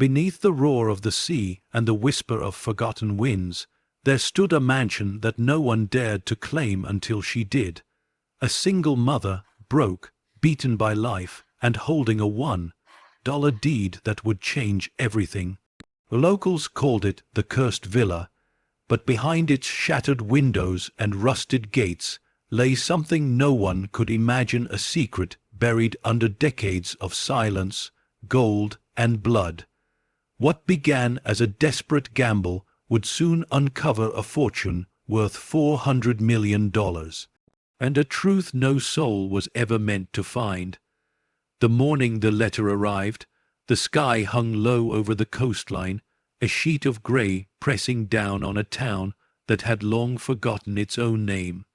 Beneath the roar of the sea and the whisper of forgotten winds, there stood a mansion that no one dared to claim until she did. A single mother, broke, beaten by life, and holding a $1 deed that would change everything. Locals called it the Cursed Villa, but behind its shattered windows and rusted gates lay something no one could imagine, a secret buried under decades of silence, gold, and blood. What began as a desperate gamble would soon uncover a fortune worth $400 million, and a truth no soul was ever meant to find. The morning the letter arrived, the sky hung low over the coastline, a sheet of grey pressing down on a town that had long forgotten its own name.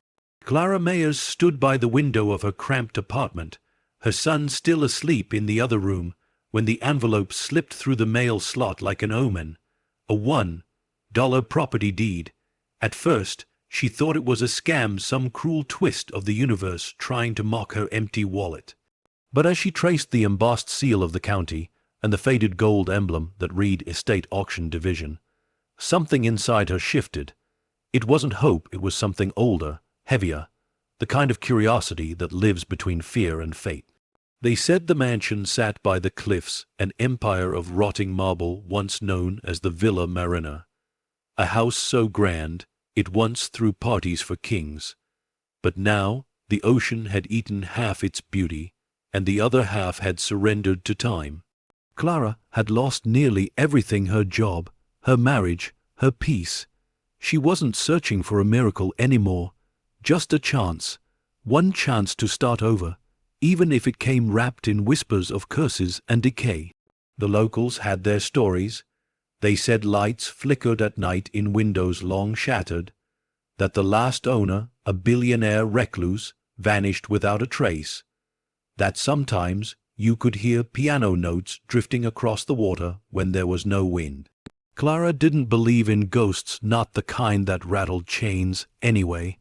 Clara Mayers stood by the window of her cramped apartment, her son still asleep in the other room, when the envelope slipped through the mail slot like an omen. A $1 property deed. At first, she thought it was a scam, some cruel twist of the universe trying to mock her empty wallet. But as she traced the embossed seal of the county and the faded gold emblem that read Estate Auction Division, something inside her shifted. It wasn't hope, it was something older, heavier, the kind of curiosity that lives between fear and fate. They said the mansion sat by the cliffs, an empire of rotting marble once known as the Villa Marina. A house so grand, it once threw parties for kings. But now the ocean had eaten half its beauty, and the other half had surrendered to time. Clara had lost nearly everything: her job, her marriage, her peace. She wasn't searching for a miracle anymore, just a chance, one chance to start over, even if it came wrapped in whispers of curses and decay. The locals had their stories. They said lights flickered at night in windows long shattered, that the last owner, a billionaire recluse, vanished without a trace, that sometimes you could hear piano notes drifting across the water when there was no wind. Clara didn't believe in ghosts, not the kind that rattled chains anyway.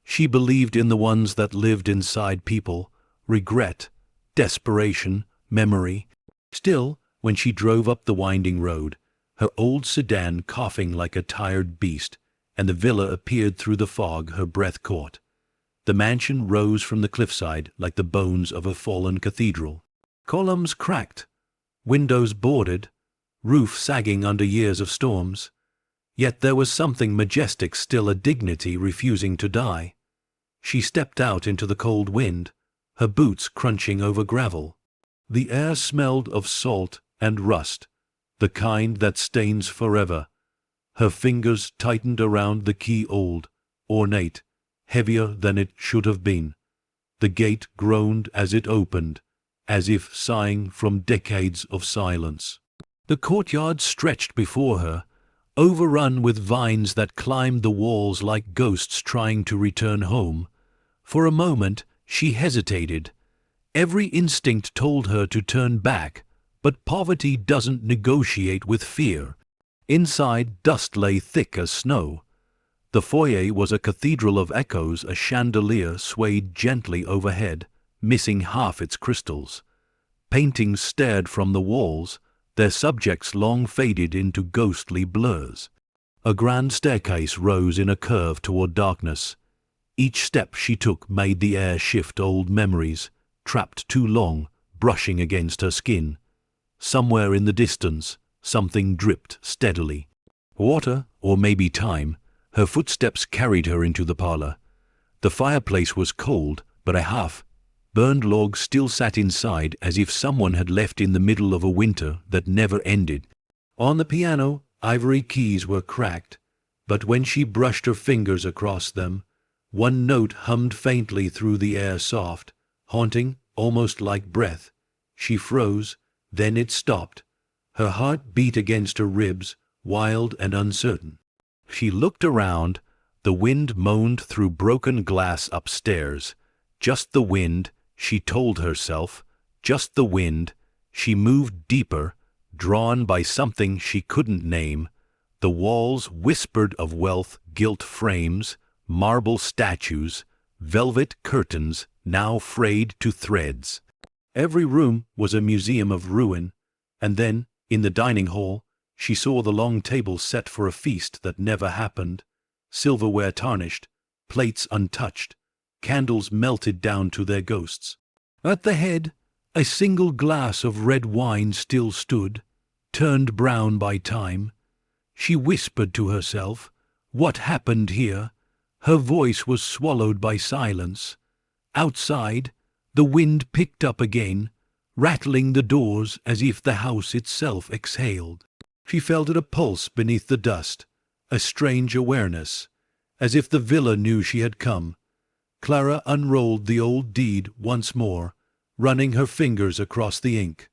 She believed in the ones that lived inside people: regret, desperation, memory. Still, when she drove up the winding road, her old sedan coughing like a tired beast, and the villa appeared through the fog her breath caught, the mansion rose from the cliffside like the bones of a fallen cathedral. Columns cracked, windows boarded, roof sagging under years of storms. Yet there was something majestic still, a dignity refusing to die. She stepped out into the cold wind, her boots crunching over gravel. The air smelled of salt and rust, the kind that stains forever. Her fingers tightened around the key, old, ornate, heavier than it should have been. The gate groaned as it opened, as if sighing from decades of silence. The courtyard stretched before her, overrun with vines that climbed the walls like ghosts trying to return home. For a moment she hesitated. Every instinct told her to turn back, but poverty doesn't negotiate with fear. Inside, dust lay thick as snow. The foyer was a cathedral of echoes. A chandelier swayed gently overhead, missing half its crystals. Paintings stared from the walls, their subjects long faded into ghostly blurs. A grand staircase rose in a curve toward darkness. Each step she took made the air shift, old memories, trapped too long, brushing against her skin. Somewhere in the distance, something dripped steadily. Water, or maybe time. Her footsteps carried her into the parlor. The fireplace was cold, but a half-burned log still sat inside, as if someone had left in the middle of a winter that never ended. On the piano, ivory keys were cracked, but when she brushed her fingers across them, one note hummed faintly through the air, soft, haunting, almost like breath. She froze, then it stopped. Her heart beat against her ribs, wild and uncertain. She looked around. The wind moaned through broken glass upstairs. Just the wind, she told herself, just the wind. She moved deeper, drawn by something she couldn't name. The walls whispered of wealth, gilt frames, marble statues, velvet curtains now frayed to threads. Every room was a museum of ruin, and then, In the dining hall, she saw the long table set for a feast that never happened, silverware tarnished, plates untouched, candles melted down to their ghosts. At the head, a single glass of red wine still stood, turned brown by time. She whispered to herself, "What happened here?" Her voice was swallowed by silence. Outside, the wind picked up again, rattling the doors as if the house itself exhaled. She felt it a pulse beneath the dust, a strange awareness, as if the villa knew she had come. Clara unrolled the old deed once more, running her fingers across the ink.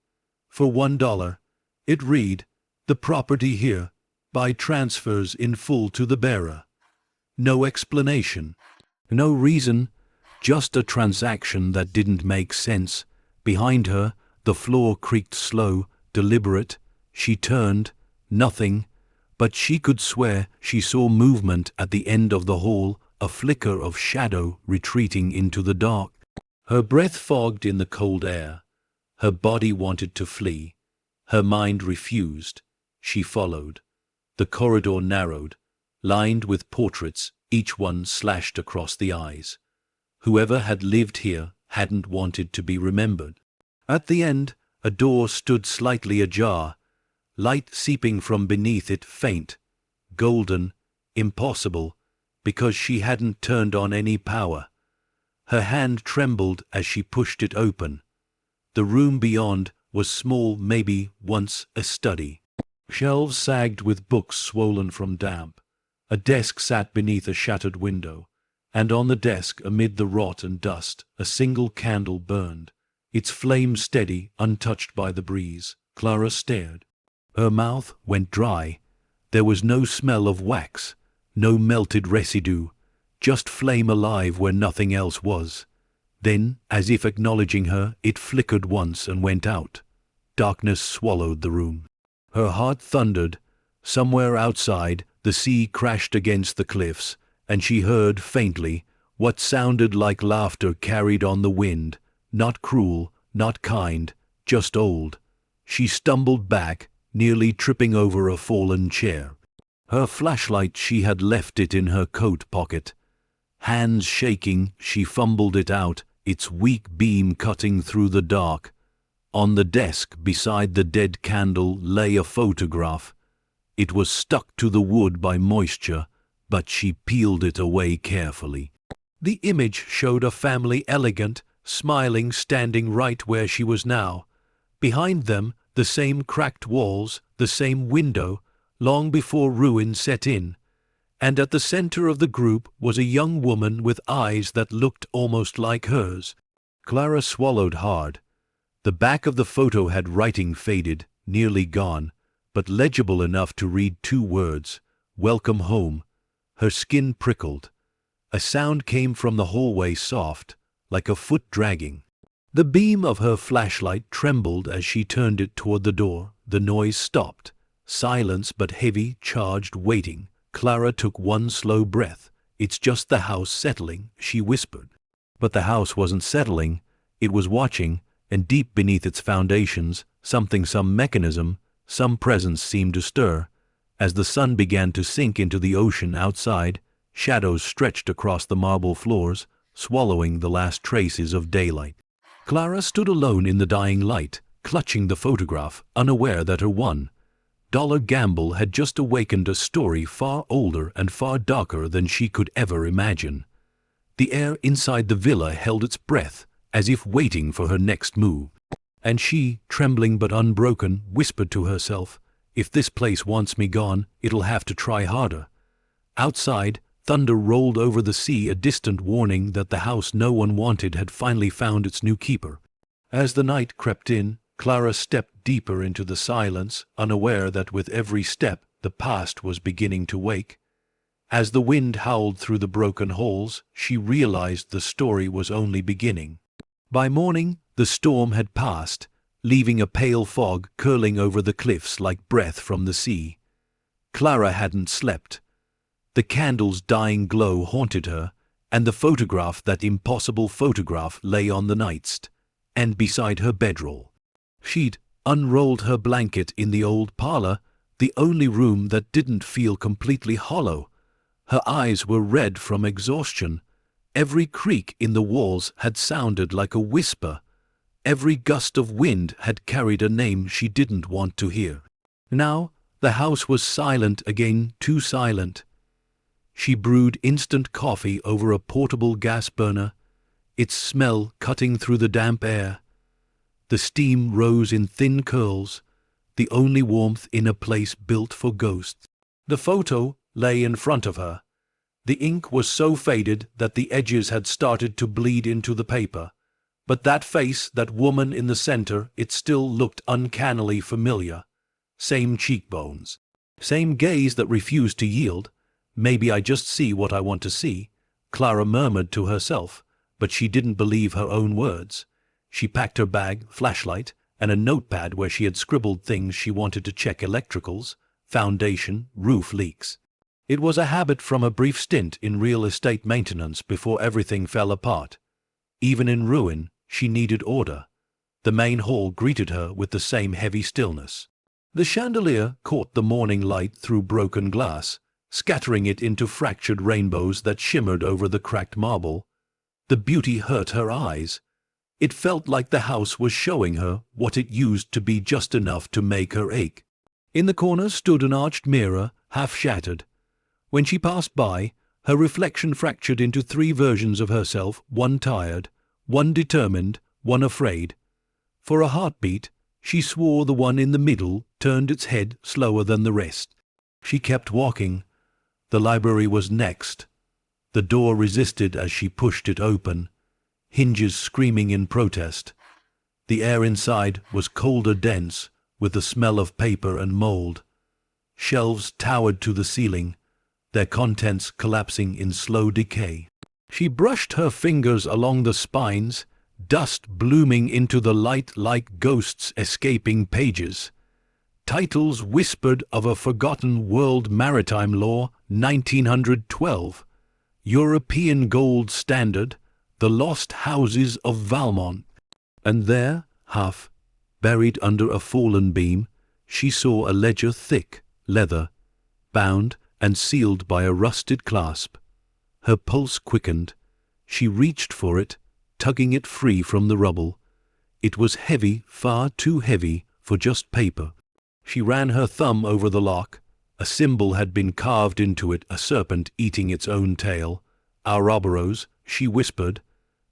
For $1, it read, "The property here, by transfers in full to the bearer." No explanation, no reason, just a transaction that didn't make sense. Behind her, the floor creaked slow, deliberate. She turned, nothing, but she could swear she saw movement at the end of the hall, a flicker of shadow retreating into the dark. Her breath fogged in the cold air. Her body wanted to flee. Her mind refused. She followed. The corridor narrowed, lined with portraits, each one slashed across the eyes. Whoever had lived here hadn't wanted to be remembered. At the end, a door stood slightly ajar, light seeping from beneath it, faint, golden, impossible, because she hadn't turned on any power. Her hand trembled as she pushed it open. The room beyond was small, maybe once a study. Shelves sagged with books swollen from damp. A desk sat beneath a shattered window, and on the desk, amid the rot and dust, a single candle burned, its flame steady, untouched by the breeze. Clara stared. Her mouth went dry. There was no smell of wax, no melted residue, just flame alive where nothing else was. Then, as if acknowledging her, it flickered once and went out. Darkness swallowed the room. Her heart thundered. Somewhere outside, the sea crashed against the cliffs, and she heard, faintly, what sounded like laughter carried on the wind, not cruel, not kind, just old. She stumbled back, nearly tripping over a fallen chair. Her flashlight, she had left it in her coat pocket. Hands shaking, she fumbled it out, its weak beam cutting through the dark. On the desk beside the dead candle lay a photograph. It was stuck to the wood by moisture, but she peeled it away carefully. The image showed a family, elegant, smiling, standing right where she was now. Behind them, the same cracked walls, the same window, long before ruin set in. And at the center of the group was a young woman with eyes that looked almost like hers. Clara swallowed hard. The back of the photo had writing faded, nearly gone, but legible enough to read 2 words, "Welcome home." Her skin prickled. A sound came from the hallway, soft, like a foot dragging. The beam of her flashlight trembled as she turned it toward the door. The noise stopped. Silence, but heavy, charged, waiting. Clara took one slow breath. "It's just the house settling," she whispered. But the house wasn't settling. It was watching, and deep beneath its foundations, some mechanism, some presence seemed to stir. As the sun began to sink into the ocean outside, shadows stretched across the marble floors, swallowing the last traces of daylight. Clara stood alone in the dying light, clutching the photograph, unaware that her $1 gamble had just awakened a story far older and far darker than she could ever imagine. The air inside the villa held its breath, as if waiting for her next move. And she, trembling but unbroken, whispered to herself, "If this place wants me gone, it'll have to try harder." Outside, thunder rolled over the sea, a distant warning that the house no one wanted had finally found its new keeper. As the night crept in, Clara stepped deeper into the silence, unaware that with every step the past was beginning to wake. As the wind howled through the broken halls, she realized the story was only beginning. By morning, the storm had passed, leaving a pale fog curling over the cliffs like breath from the sea. Clara hadn't slept. The candle's dying glow haunted her, and the photograph, that impossible photograph, lay on the nightstand, and beside her bedroll. She'd unrolled her blanket in the old parlor, the only room that didn't feel completely hollow. Her eyes were red from exhaustion. Every creak in the walls had sounded like a whisper. Every gust of wind had carried a name she didn't want to hear. Now, the house was silent again, too silent. She brewed instant coffee over a portable gas burner, its smell cutting through the damp air. The steam rose in thin curls, the only warmth in a place built for ghosts. The photo lay in front of her. The ink was so faded that the edges had started to bleed into the paper. But that face, that woman in the center, it still looked uncannily familiar. Same cheekbones. Same gaze that refused to yield. Maybe I just see what I want to see, Clara murmured to herself, but she didn't believe her own words. She packed her bag, flashlight, and a notepad where she had scribbled things she wanted to check: electricals, foundation, roof leaks. It was a habit from a brief stint in real estate maintenance before everything fell apart. Even in ruin, she needed order. The main hall greeted her with the same heavy stillness. The chandelier caught the morning light through broken glass, scattering it into fractured rainbows that shimmered over the cracked marble. The beauty hurt her eyes. It felt like the house was showing her what it used to be, just enough to make her ache. In the corner stood an arched mirror, half shattered. When she passed by, her reflection fractured into three versions of herself, one tired, one determined, one afraid. For a heartbeat, she swore the one in the middle turned its head slower than the rest. She kept walking. The library was next. The door resisted as she pushed it open, hinges screaming in protest. The air inside was colder, dense, with the smell of paper and mold. Shelves towered to the ceiling, their contents collapsing in slow decay. She brushed her fingers along the spines, dust blooming into the light like ghosts escaping pages. Titles whispered of a forgotten world: maritime law, 1912, European gold standard, the lost houses of Valmont. And there, half buried under a fallen beam, she saw a ledger, thick, leather, bound and sealed by a rusted clasp. Her pulse quickened. She reached for it, tugging it free from the rubble. It was heavy, far too heavy for just paper. She ran her thumb over the lock. A symbol had been carved into it, a serpent eating its own tail. Ouroboros, she whispered.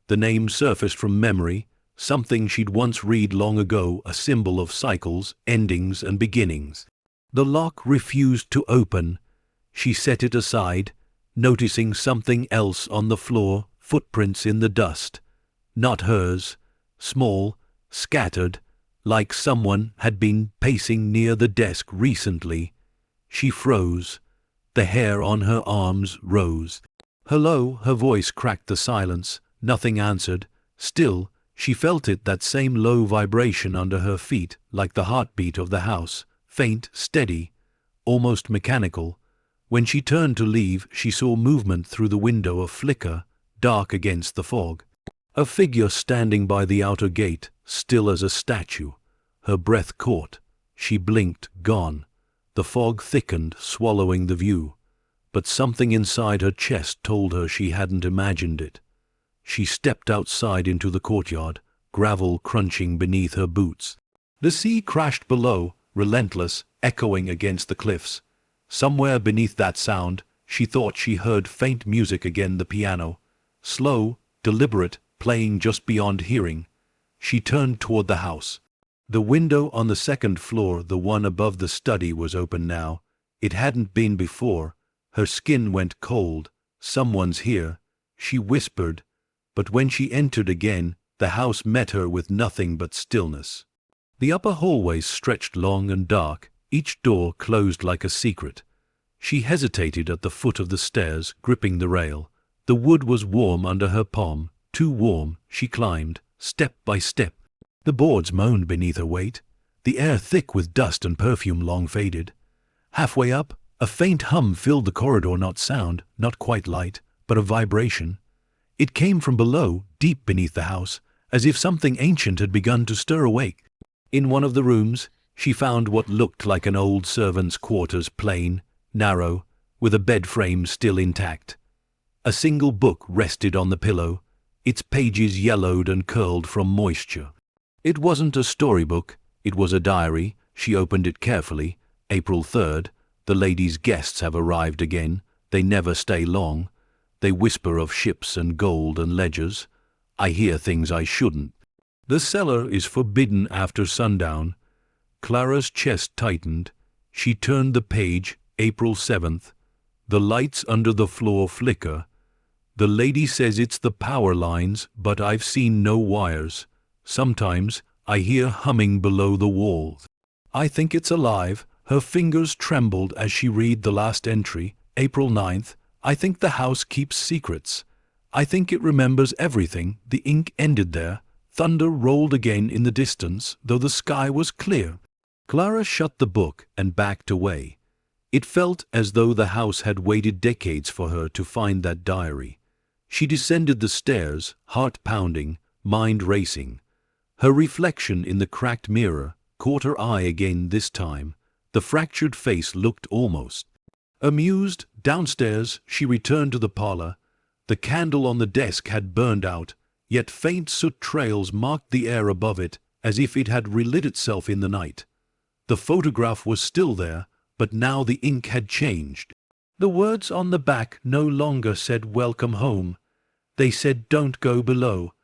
The name surfaced from memory, something she'd once read long ago, a symbol of cycles, endings and beginnings. The lock refused to open. She set it aside, noticing something else on the floor, footprints in the dust. Not hers, small, scattered, like someone had been pacing near the desk recently. She froze. The hair on her arms rose. "Hello," her voice cracked the silence. Nothing answered. Still, she felt it, that same low vibration under her feet, like the heartbeat of the house, faint, steady, almost mechanical. When she turned to leave, she saw movement through the window, a flicker, dark against the fog. A figure standing by the outer gate, still as a statue. Her breath caught. She blinked, gone. The fog thickened, swallowing the view. But something inside her chest told her she hadn't imagined it. She stepped outside into the courtyard, gravel crunching beneath her boots. The sea crashed below, relentless, echoing against the cliffs. Somewhere beneath that sound, she thought she heard faint music again, the piano. Slow, deliberate, playing just beyond hearing. She turned toward the house. The window on the second floor, the one above the study, was open now. It hadn't been before. Her skin went cold. "Someone's here," she whispered. But when she entered again, the house met her with nothing but stillness. The upper hallways stretched long and dark, each door closed like a secret. She hesitated at the foot of the stairs, gripping the rail. The wood was warm under her palm, too warm. She climbed, step by step. The boards moaned beneath her weight, the air thick with dust and perfume long faded. Halfway up, a faint hum filled the corridor, not sound, not quite light, but a vibration. It came from below, deep beneath the house, as if something ancient had begun to stir awake. In one of the rooms, she found what looked like an old servant's quarters, plain, narrow, with a bed frame still intact. A single book rested on the pillow, its pages yellowed and curled from moisture. It wasn't a storybook, it was a diary. She opened it carefully. April 3rd. The ladies' guests have arrived again. They never stay long. They whisper of ships and gold and ledgers. I hear things I shouldn't. The cellar is forbidden after sundown. Clara's chest tightened. She turned the page. April 7th. The lights under the floor flicker. The lady says it's the power lines, but I've seen no wires. Sometimes I hear humming below the walls. I think it's alive. Her fingers trembled as she read the last entry. April 9th. I think the house keeps secrets. I think it remembers everything. The ink ended there. Thunder rolled again in the distance, though the sky was clear. Clara shut the book and backed away. It felt as though the house had waited decades for her to find that diary. She descended the stairs, heart pounding, mind racing. Her reflection in the cracked mirror caught her eye again this time. The fractured face looked almost amused. Downstairs, she returned to the parlor. The candle on the desk had burned out, yet faint soot trails marked the air above it as if it had relit itself in the night. The photograph was still there, but now the ink had changed. The words on the back no longer said "Welcome home." They said "Don't go below."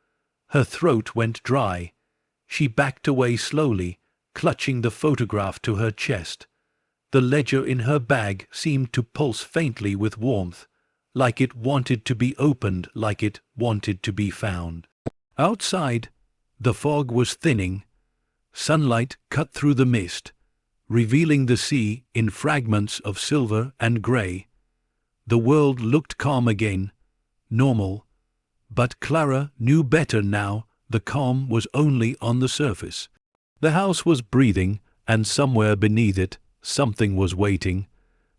Her throat went dry. She backed away slowly, clutching the photograph to her chest. The ledger in her bag seemed to pulse faintly with warmth, like it wanted to be opened, like it wanted to be found. Outside, the fog was thinning. Sunlight cut through the mist, revealing the sea in fragments of silver and grey. The world looked calm again, normal. But Clara knew better now. The calm was only on the surface. The house was breathing, and somewhere beneath it, something was waiting.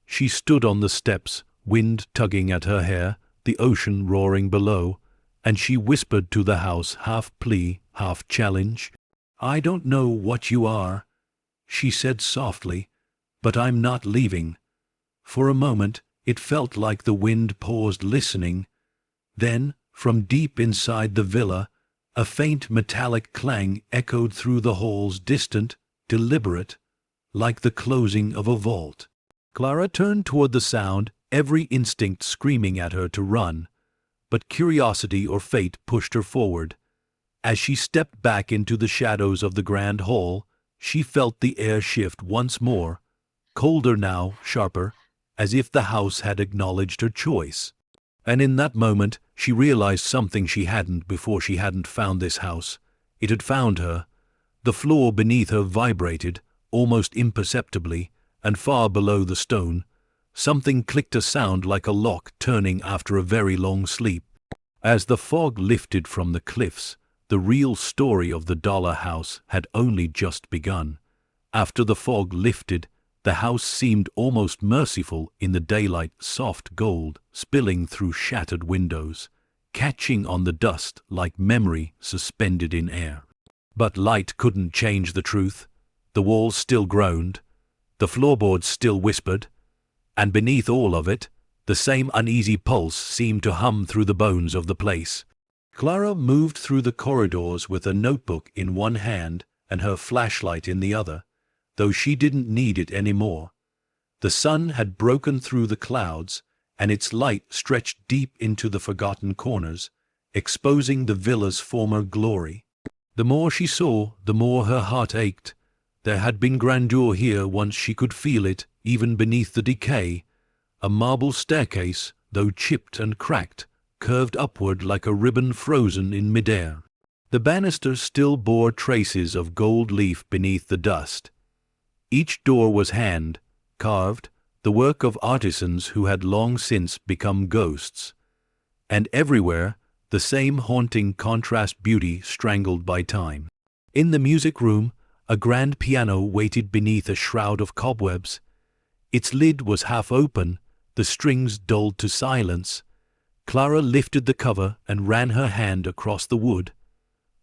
She stood on the steps, wind tugging at her hair, the ocean roaring below, and she whispered to the house, half plea, half challenge. "I don't know what you are," she said softly, "but I'm not leaving." For a moment, it felt like the wind paused, listening. Then, from deep inside the villa, a faint metallic clang echoed through the halls, distant, deliberate, like the closing of a vault. Clara turned toward the sound, every instinct screaming at her to run, but curiosity or fate pushed her forward. As she stepped back into the shadows of the grand hall, she felt the air shift once more, colder now, sharper, as if the house had acknowledged her choice. And in that moment, she realized something she hadn't before. She hadn't found this house. It had found her. The floor beneath her vibrated, almost imperceptibly, and far below the stone, something clicked, a sound like a lock turning after a very long sleep. As the fog lifted from the cliffs, the real story of the dollar house had only just begun. After the fog lifted, the house seemed almost merciful in the daylight, soft gold spilling through shattered windows, catching on the dust like memory suspended in air. But light couldn't change the truth. The walls still groaned, the floorboards still whispered, and beneath all of it, the same uneasy pulse seemed to hum through the bones of the place. Clara moved through the corridors with a notebook in one hand and her flashlight in the other, though she didn't need it anymore. The sun had broken through the clouds, and its light stretched deep into the forgotten corners, exposing the villa's former glory. The more she saw, the more her heart ached. There had been grandeur here once. She could feel it, even beneath the decay. A marble staircase, though chipped and cracked, curved upward like a ribbon frozen in midair. The banister still bore traces of gold leaf beneath the dust. Each door was hand-carved, the work of artisans who had long since become ghosts. And everywhere, the same haunting contrast, beauty strangled by time. In the music room, a grand piano waited beneath a shroud of cobwebs. Its lid was half open, the strings dulled to silence. Clara lifted the cover and ran her hand across the wood.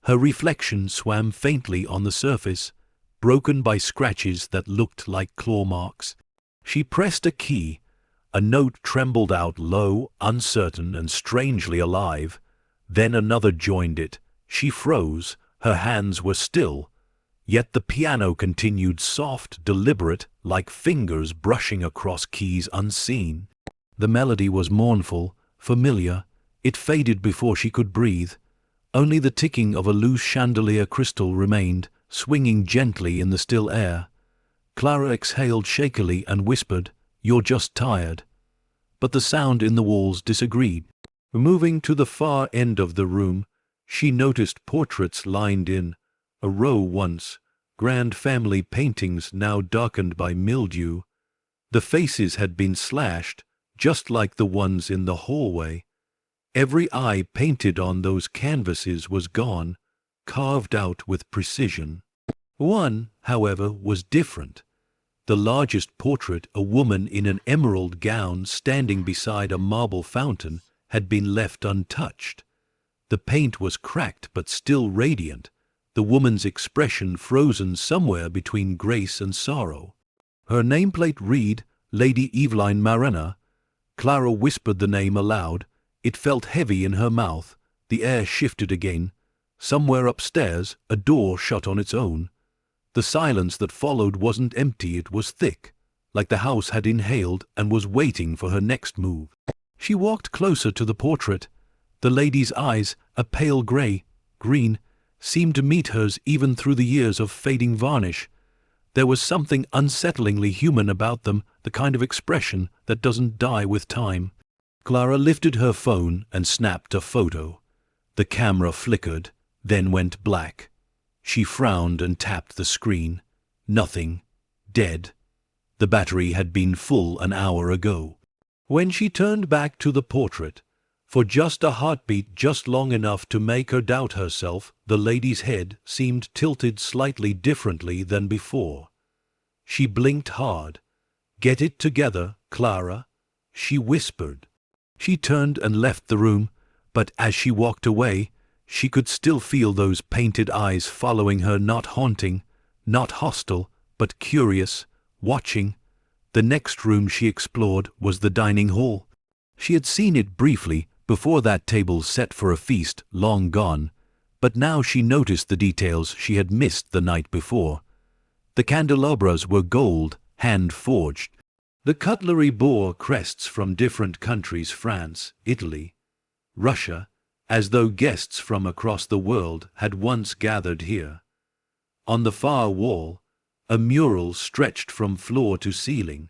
Her reflection swam faintly on the surface, broken by scratches that looked like claw marks. She pressed a key. A note trembled out low, uncertain and strangely alive. Then another joined it. She froze. Her hands were still. Yet the piano continued soft, deliberate, like fingers brushing across keys unseen. The melody was mournful, familiar. It faded before she could breathe. Only the ticking of a loose chandelier crystal remained, swinging gently in the still air. Clara exhaled shakily and whispered, "You're just tired." But the sound in the walls disagreed. Moving to the far end of the room, she noticed portraits lined in a row once, grand family paintings now darkened by mildew. The faces had been slashed, just like the ones in the hallway. Every eye painted on those canvases was gone, carved out with precision. One, however, was different. The largest portrait, a woman in an emerald gown standing beside a marble fountain, had been left untouched. The paint was cracked but still radiant, the woman's expression frozen somewhere between grace and sorrow. Her nameplate read, Lady Eveline Marana. Clara whispered the name aloud. It felt heavy in her mouth. The air shifted again. Somewhere upstairs, a door shut on its own. The silence that followed wasn't empty, it was thick, like the house had inhaled and was waiting for her next move. She walked closer to the portrait. The lady's eyes, a pale green, seemed to meet hers even through the years of fading varnish. There was something unsettlingly human about them, the kind of expression that doesn't die with time. Clara lifted her phone and snapped a photo. The camera flickered, then went black. She frowned and tapped the screen. Nothing. Dead. The battery had been full an hour ago. When she turned back to the portrait, for just a heartbeat, just long enough to make her doubt herself, the lady's head seemed tilted slightly differently than before. She blinked hard. "Get it together, Clara," she whispered. She turned and left the room, but as she walked away, she could still feel those painted eyes following her, not haunting, not hostile, but curious, watching. The next room she explored was the dining hall. She had seen it briefly before, that table set for a feast, long gone, but now she noticed the details she had missed the night before. The candelabras were gold, hand-forged. The cutlery bore crests from different countries, France, Italy, Russia, as though guests from across the world had once gathered here. On the far wall, a mural stretched from floor to ceiling,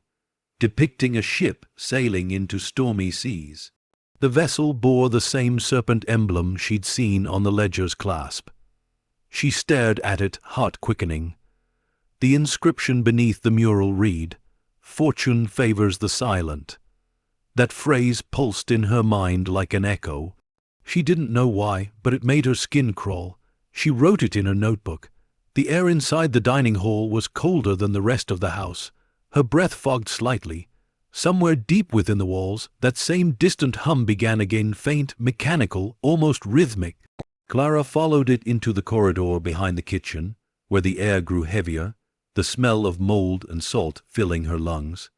depicting a ship sailing into stormy seas. The vessel bore the same serpent emblem she'd seen on the ledger's clasp. She stared at it, heart quickening. The inscription beneath the mural read, "Fortune favors the silent." That phrase pulsed in her mind like an echo. She didn't know why, but it made her skin crawl. She wrote it in her notebook. The air inside the dining hall was colder than the rest of the house. Her breath fogged slightly. Somewhere deep within the walls, that same distant hum began again, faint, mechanical, almost rhythmic. Clara followed it into the corridor behind the kitchen, where the air grew heavier, the smell of mold and salt filling her lungs.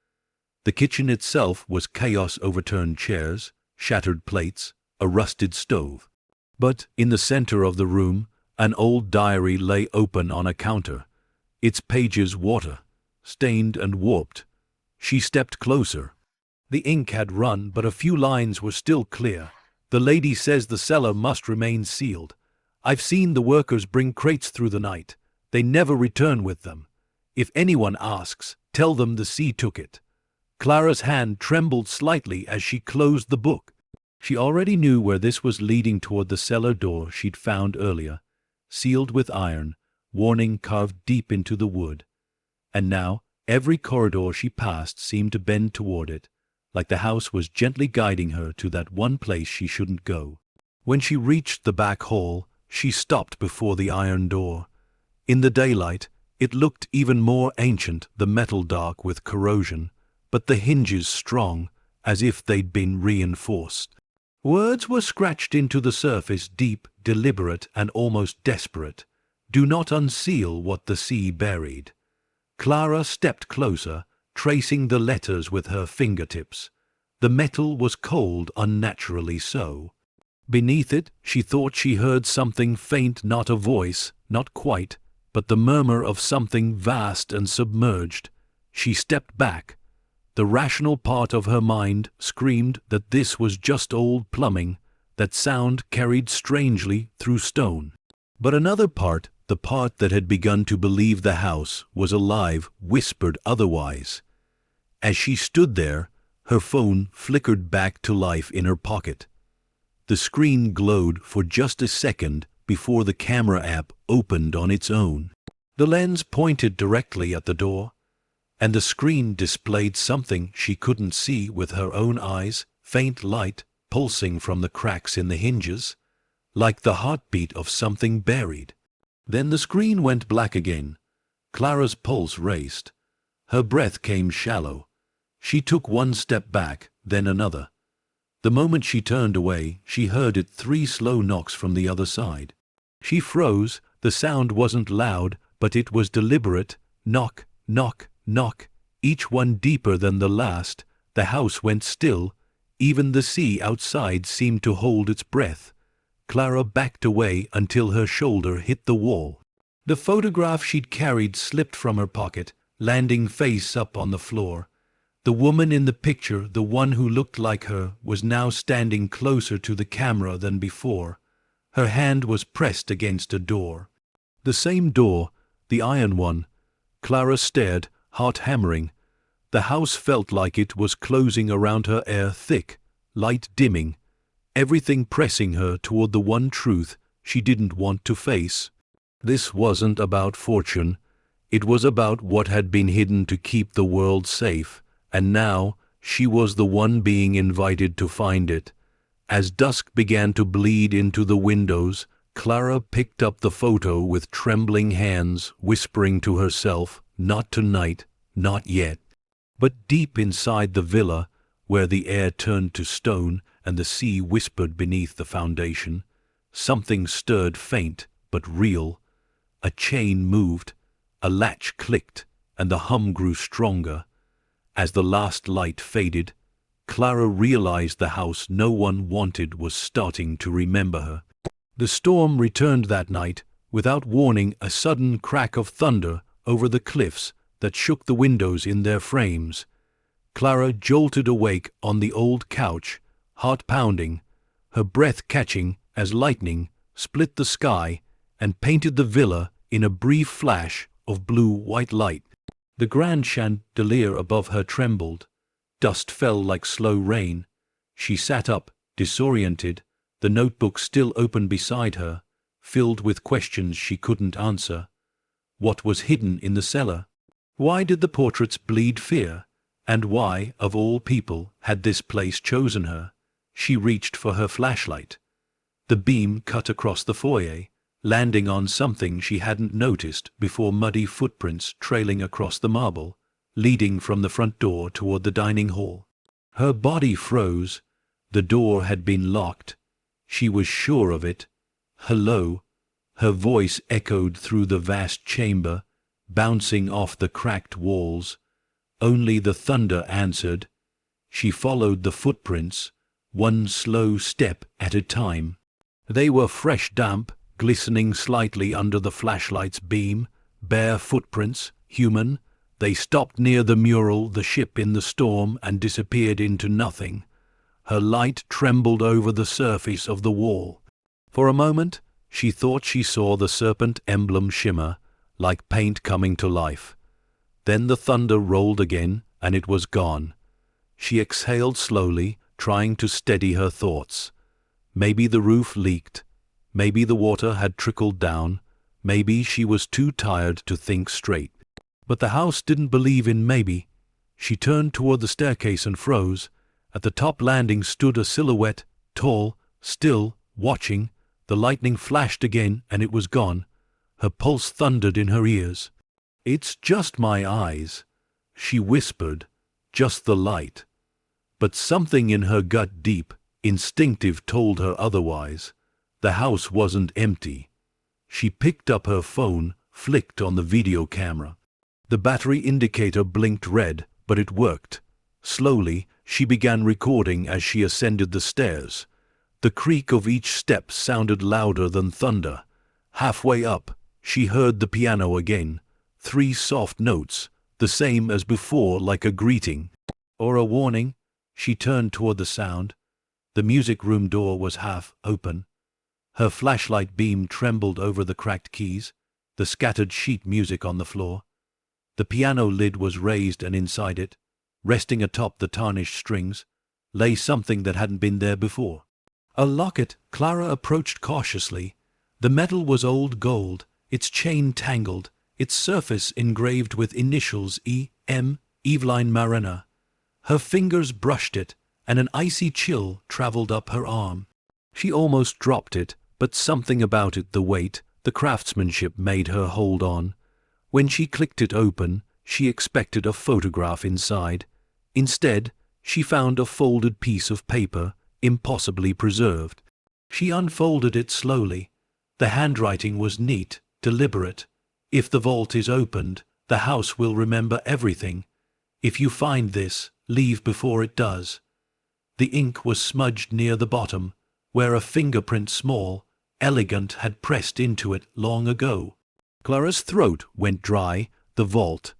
The kitchen itself was chaos: overturned chairs, shattered plates, a rusted stove. But in the center of the room, an old diary lay open on a counter, its pages water, stained and warped. She stepped closer. The ink had run, but a few lines were still clear. "The lady says the cellar must remain sealed. I've seen the workers bring crates through the night. They never return with them. If anyone asks, tell them the sea took it." Clara's hand trembled slightly as she closed the book. She already knew where this was leading, toward the cellar door she'd found earlier, sealed with iron, warning carved deep into the wood. And now, every corridor she passed seemed to bend toward it, like the house was gently guiding her to that one place she shouldn't go. When she reached the back hall, she stopped before the iron door. In the daylight, it looked even more ancient, the metal dark with corrosion, but the hinges strong, as if they'd been reinforced. Words were scratched into the surface, deep, deliberate, and almost desperate. Do not unseal what the sea buried. Clara stepped closer, tracing the letters with her fingertips. The metal was cold, unnaturally so. Beneath it, she thought she heard something faint, not a voice, not quite, but the murmur of something vast and submerged. She stepped back. The rational part of her mind screamed that this was just old plumbing, that sound carried strangely through stone. But another part, the part that had begun to believe the house was alive, whispered otherwise. As she stood there, her phone flickered back to life in her pocket. The screen glowed for just a second before the camera app opened on its own. The lens pointed directly at the door, and the screen displayed something she couldn't see with her own eyes, faint light pulsing from the cracks in the hinges, like the heartbeat of something buried. Then the screen went black again. Clara's pulse raced. Her breath came shallow. She took one step back, then another. The moment she turned away, she heard it 3 slow knocks from the other side. She froze. The sound wasn't loud, but it was deliberate. Knock, knock, knock, each one deeper than the last. The house went still. Even the sea outside seemed to hold its breath. Clara backed away until her shoulder hit the wall. The photograph she'd carried slipped from her pocket, landing face up on the floor. The woman in the picture, the one who looked like her, was now standing closer to the camera than before. Her hand was pressed against a door. The same door, the iron one. Clara stared, heart hammering. The house felt like it was closing around her, air thick, light dimming, everything pressing her toward the one truth she didn't want to face. This wasn't about fortune. It was about what had been hidden to keep the world safe, and now she was the one being invited to find it. As dusk began to bleed into the windows, Clara picked up the photo with trembling hands, whispering to herself, "Not tonight, not yet." But deep inside the villa, where the air turned to stone and the sea whispered beneath the foundation, something stirred, faint but real. A chain moved, a latch clicked, and the hum grew stronger. As the last light faded, Clara realized the house no one wanted was starting to remember her. The storm returned that night, without warning, a sudden crack of thunder over the cliffs that shook the windows in their frames. Clara jolted awake on the old couch, heart pounding, her breath catching as lightning split the sky and painted the villa in a brief flash of blue-white light. The grand chandelier above her trembled. Dust fell like slow rain. She sat up, disoriented, the notebook still open beside her, filled with questions she couldn't answer. What was hidden in the cellar? Why did the portraits bleed fear? And why, of all people, had this place chosen her? She reached for her flashlight. The beam cut across the foyer, landing on something she hadn't noticed before: muddy footprints trailing across the marble, leading from the front door toward the dining hall. Her body froze. The door had been locked. She was sure of it. "Hello." Her voice echoed through the vast chamber, bouncing off the cracked walls. Only the thunder answered. She followed the footprints, one slow step at a time. They were fresh, damp, glistening slightly under the flashlight's beam, bare footprints, human. They stopped near the mural, the ship in the storm, and disappeared into nothing. Her light trembled over the surface of the wall. For a moment, she thought she saw the serpent emblem shimmer, like paint coming to life. Then the thunder rolled again, and it was gone. She exhaled slowly, trying to steady her thoughts. Maybe the roof leaked. Maybe the water had trickled down. Maybe she was too tired to think straight. But the house didn't believe in maybe. She turned toward the staircase and froze. At the top landing stood a silhouette, tall, still, watching. The lightning flashed again, and it was gone. Her pulse thundered in her ears. "It's just my eyes," she whispered, "just the light." But something in her gut, deep, instinctive, told her otherwise. The house wasn't empty. She picked up her phone, flicked on the video camera. The battery indicator blinked red, but it worked. Slowly, she began recording as she ascended the stairs. The creak of each step sounded louder than thunder. Halfway up, she heard the piano again. 3 soft notes, the same as before, like a greeting or a warning. She turned toward the sound. The music room door was half open. Her flashlight beam trembled over the cracked keys, the scattered sheet music on the floor. The piano lid was raised, and inside it, resting atop the tarnished strings, lay something that hadn't been there before. A locket. Clara approached cautiously. The metal was old gold, its chain tangled, its surface engraved with initials E.M., Eveline Mariner. Her fingers brushed it, and an icy chill traveled up her arm. She almost dropped it, but something about it, the weight, the craftsmanship, made her hold on. When she clicked it open, she expected a photograph inside. Instead, she found a folded piece of paper, impossibly preserved. She unfolded it slowly. The handwriting was neat, deliberate. If the vault is opened, the house will remember everything. If you find this, leave before it does. The ink was smudged near the bottom, where a fingerprint, small, elegant, had pressed into it long ago. Clara's throat went dry. The vault.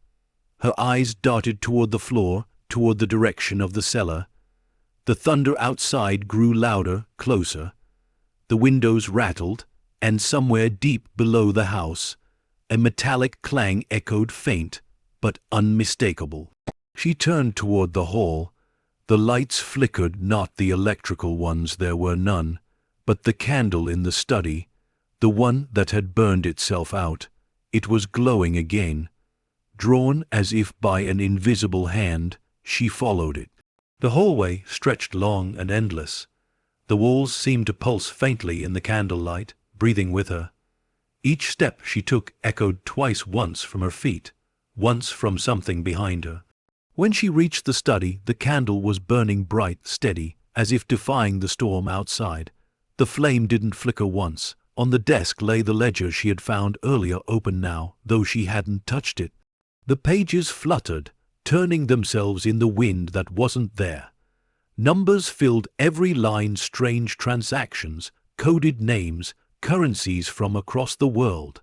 Her eyes darted toward the floor, toward the direction of the cellar. The thunder outside grew louder, closer. The windows rattled, and somewhere deep below the house, a metallic clang echoed, faint but unmistakable. She turned toward the hall. The lights flickered, not the electrical ones, there were none, but the candle in the study, the one that had burned itself out. It was glowing again. Drawn as if by an invisible hand, she followed it. The hallway stretched long and endless. The walls seemed to pulse faintly in the candlelight, breathing with her. Each step she took echoed twice, once from her feet, once from something behind her. When she reached the study, the candle was burning bright, steady, as if defying the storm outside. The flame didn't flicker once. On the desk lay the ledger she had found earlier, open now, though she hadn't touched it. The pages fluttered, turning themselves in the wind that wasn't there. Numbers filled every line, strange transactions, coded names, currencies from across the world.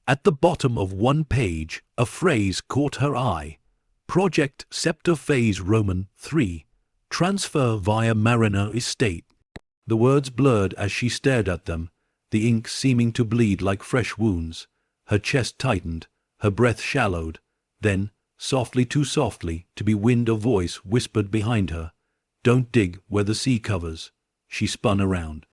At the bottom of one page, a phrase caught her eye. Project Scepter Phase Roman 3. Transfer via Mariner Estate. The words blurred as she stared at them, the ink seeming to bleed like fresh wounds. Her chest tightened, her breath shallowed. Then, softly, too softly to be wind, a voice whispered behind her, "Don't dig where the sea covers." She spun around.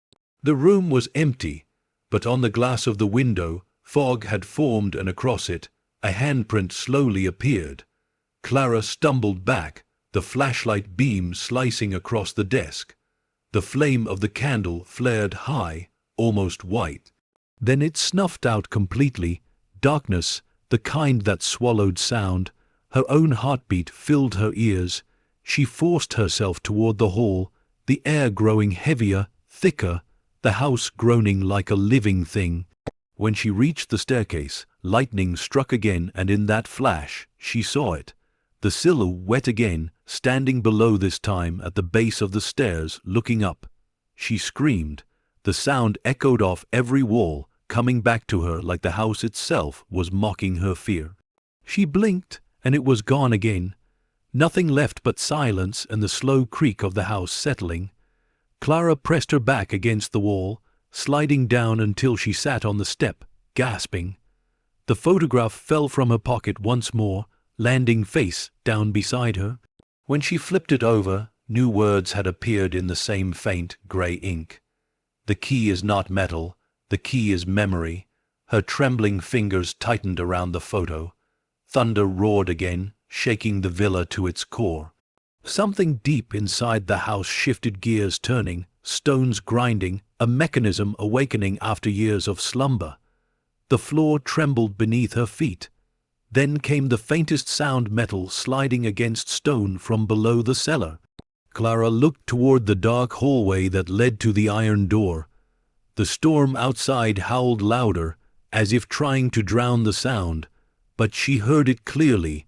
The room was empty, but on the glass of the window, fog had formed, and across it, a handprint slowly appeared. Clara stumbled back, the flashlight beam slicing across the desk. The flame of the candle flared high, almost white. Then it snuffed out completely. Darkness, the kind that swallowed sound. Her own heartbeat filled her ears. She forced herself toward the hall, the air growing heavier, thicker, the house groaning like a living thing. When she reached the staircase, lightning struck again, and in that flash, she saw it. The silhouette again, standing below, this time at the base of the stairs, looking up. She screamed. The sound echoed off every wall, coming back to her like the house itself was mocking her fear. She blinked, and it was gone again. Nothing left but silence and the slow creak of the house settling. Clara pressed her back against the wall, sliding down until she sat on the step, gasping. The photograph fell from her pocket once more, landing face down beside her. When she flipped it over, new words had appeared in the same faint gray ink. The key is not metal, the key is memory. Her trembling fingers tightened around the photo. Thunder roared again, shaking the villa to its core. Something deep inside the house shifted gears, turning, stones grinding, a mechanism awakening after years of slumber. The floor trembled beneath her feet. Then came the faintest sound, metal sliding against stone from below the cellar. Clara looked toward the dark hallway that led to the iron door. The storm outside howled louder, as if trying to drown the sound, but she heard it clearly.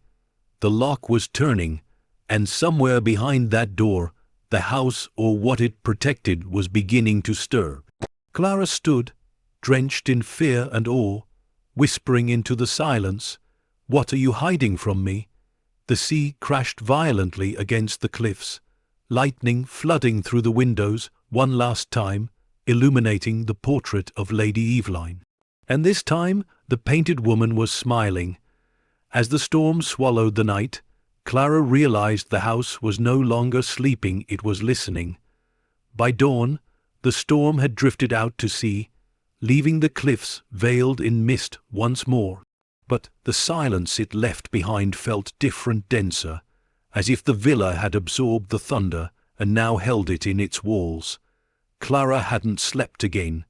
The lock was turning, and somewhere behind that door, the house or what it protected was beginning to stir. Clara stood, drenched in fear and awe, whispering into the silence, "What are you hiding from me?" The sea crashed violently against the cliffs, lightning flooding through the windows one last time, illuminating the portrait of Lady Eveline. And this time the painted woman was smiling. As the storm swallowed the night, Clara realized the house was no longer sleeping, it was listening. By dawn, the storm had drifted out to sea, leaving the cliffs veiled in mist once more. But the silence it left behind felt different, denser, as if the villa had absorbed the thunder and now held it in its walls. Clara hadn't slept again.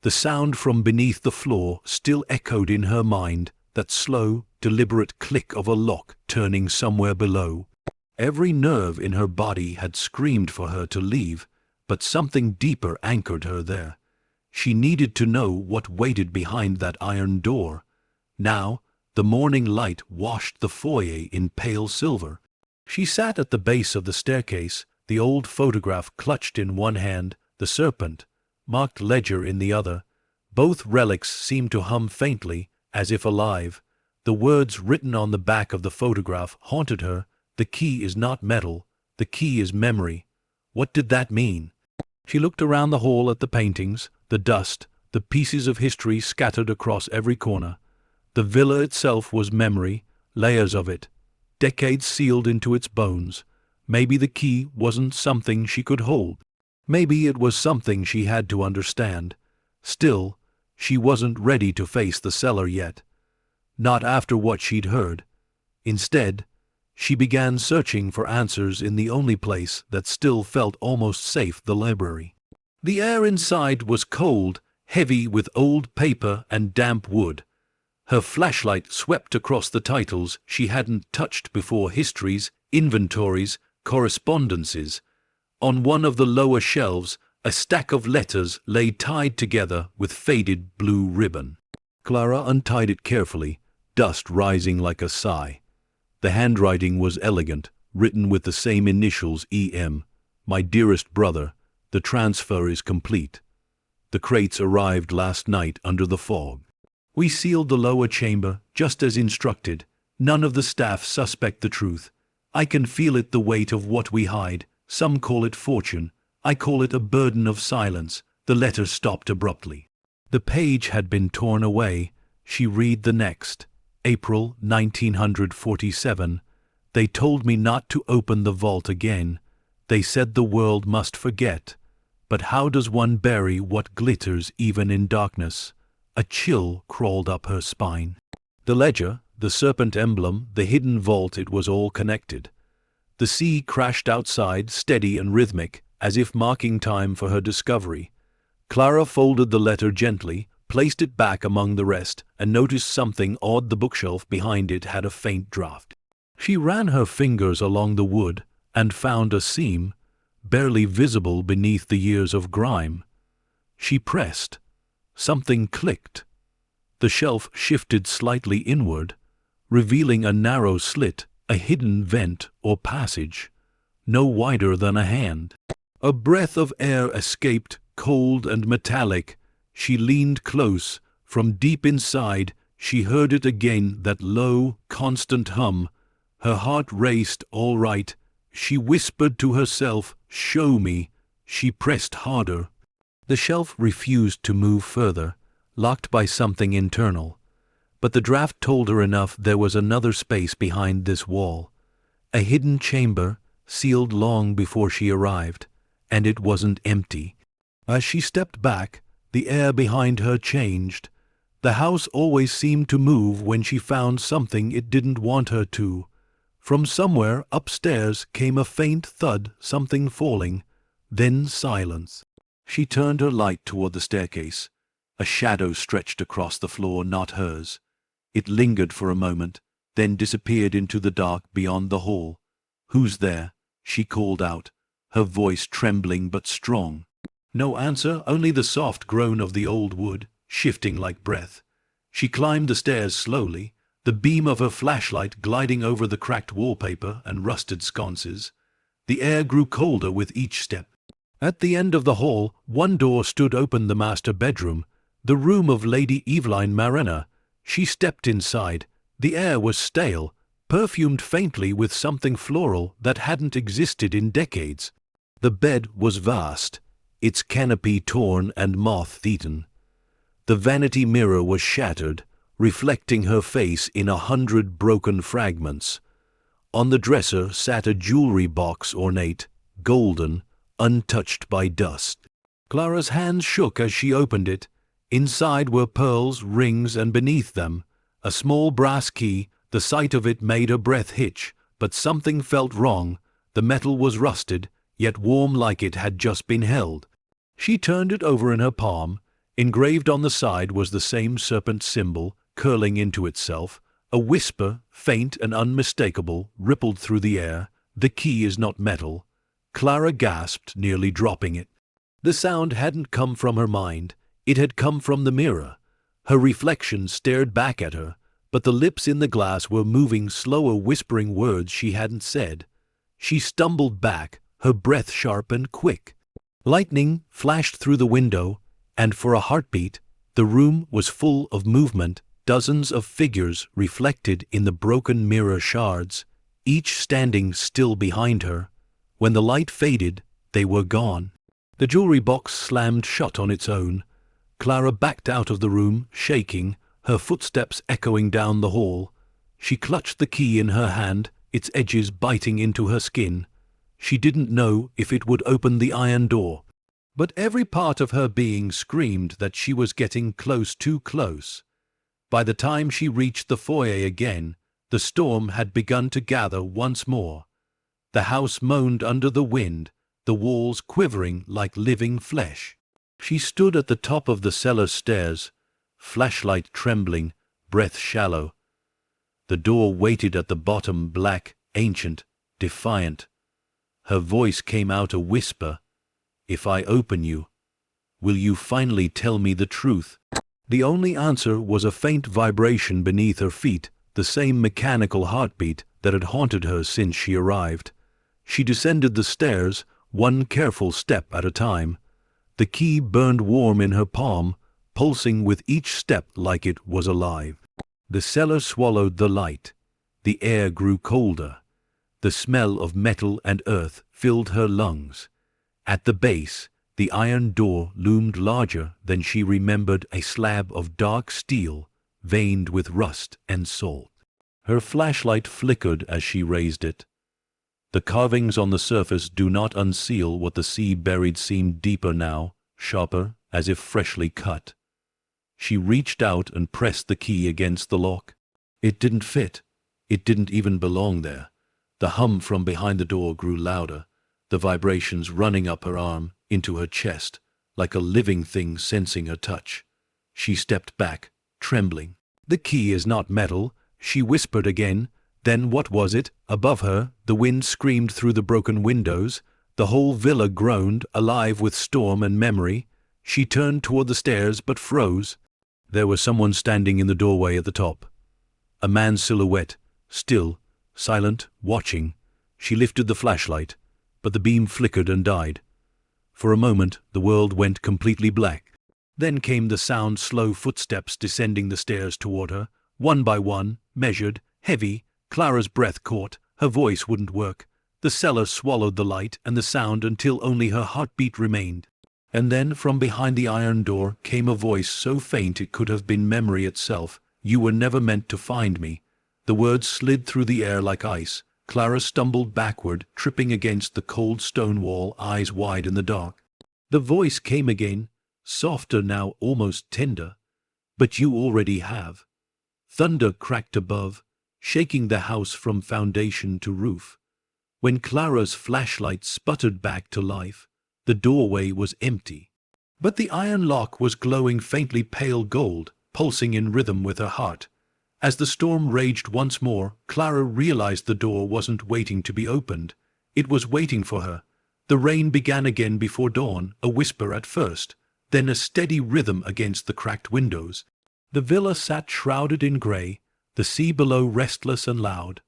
The sound from beneath the floor still echoed in her mind, that slow, deliberate click of a lock turning somewhere below. Every nerve in her body had screamed for her to leave, but something deeper anchored her there. She needed to know what waited behind that iron door. Now, the morning light washed the foyer in pale silver. She sat at the base of the staircase, the old photograph clutched in one hand, the serpent, marked ledger in the other. Both relics seemed to hum faintly, as if alive. The words written on the back of the photograph haunted her. The key is not metal, the key is memory. What did that mean? She looked around the hall at the paintings, the dust, the pieces of history scattered across every corner. The villa itself was memory, layers of it, decades sealed into its bones. Maybe the key wasn't something she could hold. Maybe it was something she had to understand. Still, she wasn't ready to face the cellar yet. Not after what she'd heard. Instead, she began searching for answers in the only place that still felt almost safe, the library. The air inside was cold, heavy with old paper and damp wood. Her flashlight swept across the titles she hadn't touched before: histories, inventories, correspondences. On one of the lower shelves, a stack of letters lay tied together with faded blue ribbon. Clara untied it carefully, dust rising like a sigh. The handwriting was elegant, written with the same initials: E.M. My dearest brother, the transfer is complete. The crates arrived last night under the fog. We sealed the lower chamber, just as instructed. None of the staff suspect the truth. I can feel it, the weight of what we hide. Some call it fortune. I call it a burden of silence. The letter stopped abruptly. The page had been torn away. She read the next. April 1947. They told me not to open the vault again. They said the world must forget. But how does one bury what glitters even in darkness? A chill crawled up her spine. The ledger, the serpent emblem, the hidden vault, it was all connected. The sea crashed outside, steady and rhythmic, as if marking time for her discovery. Clara folded the letter gently, placed it back among the rest, and noticed something odd. The bookshelf behind it had a faint draft. She ran her fingers along the wood and found a seam, barely visible beneath the years of grime. She pressed. Something clicked. The shelf shifted slightly inward, revealing a narrow slit, a hidden vent or passage, no wider than a hand. A breath of air escaped, cold and metallic. She leaned close. From deep inside, she heard it again, that low, constant hum. Her heart raced. All right, she whispered to herself, show me. She pressed harder. The shelf refused to move further, locked by something internal. But the draft told her enough. There was another space behind this wall. A hidden chamber, sealed long before she arrived. And it wasn't empty. As she stepped back, the air behind her changed. The house always seemed to move when she found something it didn't want her to. From somewhere upstairs came a faint thud, something falling, then silence. She turned her light toward the staircase. A shadow stretched across the floor, not hers. It lingered for a moment, then disappeared into the dark beyond the hall. Who's there? She called out, her voice trembling but strong. No answer, only the soft groan of the old wood, shifting like breath. She climbed the stairs slowly, the beam of her flashlight gliding over the cracked wallpaper and rusted sconces. The air grew colder with each step. At the end of the hall, one door stood open, the master bedroom, the room of Lady Eveline Marana. She stepped inside. The air was stale, perfumed faintly with something floral that hadn't existed in decades. The bed was vast, its canopy torn and moth-eaten. The vanity mirror was shattered, reflecting her face in 100 broken fragments. On the dresser sat a jewelry box, ornate, golden, untouched by dust. Clara's hands shook as she opened it. Inside were pearls, rings, and beneath them, a small brass key. The sight of it made her breath hitch, but something felt wrong. The metal was rusted, yet warm, like it had just been held. She turned it over in her palm. Engraved on the side was the same serpent symbol, curling into itself. A whisper, faint and unmistakable, rippled through the air. "The key is not metal." Clara gasped, nearly dropping it. The sound hadn't come from her mind. It had come from the mirror. Her reflection stared back at her, but the lips in the glass were moving slower, whispering words she hadn't said. She stumbled back, her breath sharp and quick. Lightning flashed through the window, and for a heartbeat, the room was full of movement, dozens of figures reflected in the broken mirror shards, each standing still behind her. When the light faded, they were gone. The jewelry box slammed shut on its own. Clara backed out of the room, shaking, her footsteps echoing down the hall. She clutched the key in her hand, its edges biting into her skin. She didn't know if it would open the iron door. But every part of her being screamed that she was getting close, too close. By the time she reached the foyer again, the storm had begun to gather once more. The house moaned under the wind, the walls quivering like living flesh. She stood at the top of the cellar stairs, flashlight trembling, breath shallow. The door waited at the bottom, black, ancient, defiant. Her voice came out a whisper. "If I open you, will you finally tell me the truth?" The only answer was a faint vibration beneath her feet, the same mechanical heartbeat that had haunted her since she arrived. She descended the stairs, one careful step at a time. The key burned warm in her palm, pulsing with each step like it was alive. The cellar swallowed the light. The air grew colder. The smell of metal and earth filled her lungs. At the base, the iron door loomed larger than she remembered, a slab of dark steel, veined with rust and salt. Her flashlight flickered as she raised it. The carvings on the surface do not unseal what the sea buried seemed deeper now, sharper, as if freshly cut. She reached out and pressed the key against the lock. It didn't fit. It didn't even belong there. The hum from behind the door grew louder, the vibrations running up her arm, into her chest, like a living thing sensing her touch. She stepped back, trembling. "The key is not metal," she whispered again. Then what was it? Above her, the wind screamed through the broken windows. The whole villa groaned, alive with storm and memory. She turned toward the stairs but froze. There was someone standing in the doorway at the top. A man's silhouette, still, silent, watching. She lifted the flashlight, but the beam flickered and died. For a moment, the world went completely black. Then came the sound, slow footsteps descending the stairs toward her, one by one, measured, heavy. Clara's breath caught, her voice wouldn't work. The cellar swallowed the light and the sound until only her heartbeat remained. And then, from behind the iron door, came a voice so faint it could have been memory itself. "You were never meant to find me." The words slid through the air like ice. Clara stumbled backward, tripping against the cold stone wall, eyes wide in the dark. The voice came again, softer now, almost tender. "But you already have." Thunder cracked above, shaking the house from foundation to roof. When Clara's flashlight sputtered back to life, the doorway was empty. But the iron lock was glowing faintly pale gold, pulsing in rhythm with her heart. As the storm raged once more, Clara realized the door wasn't waiting to be opened. It was waiting for her. The rain began again before dawn, a whisper at first, then a steady rhythm against the cracked windows. The villa sat shrouded in grey, the sea below restless and loud.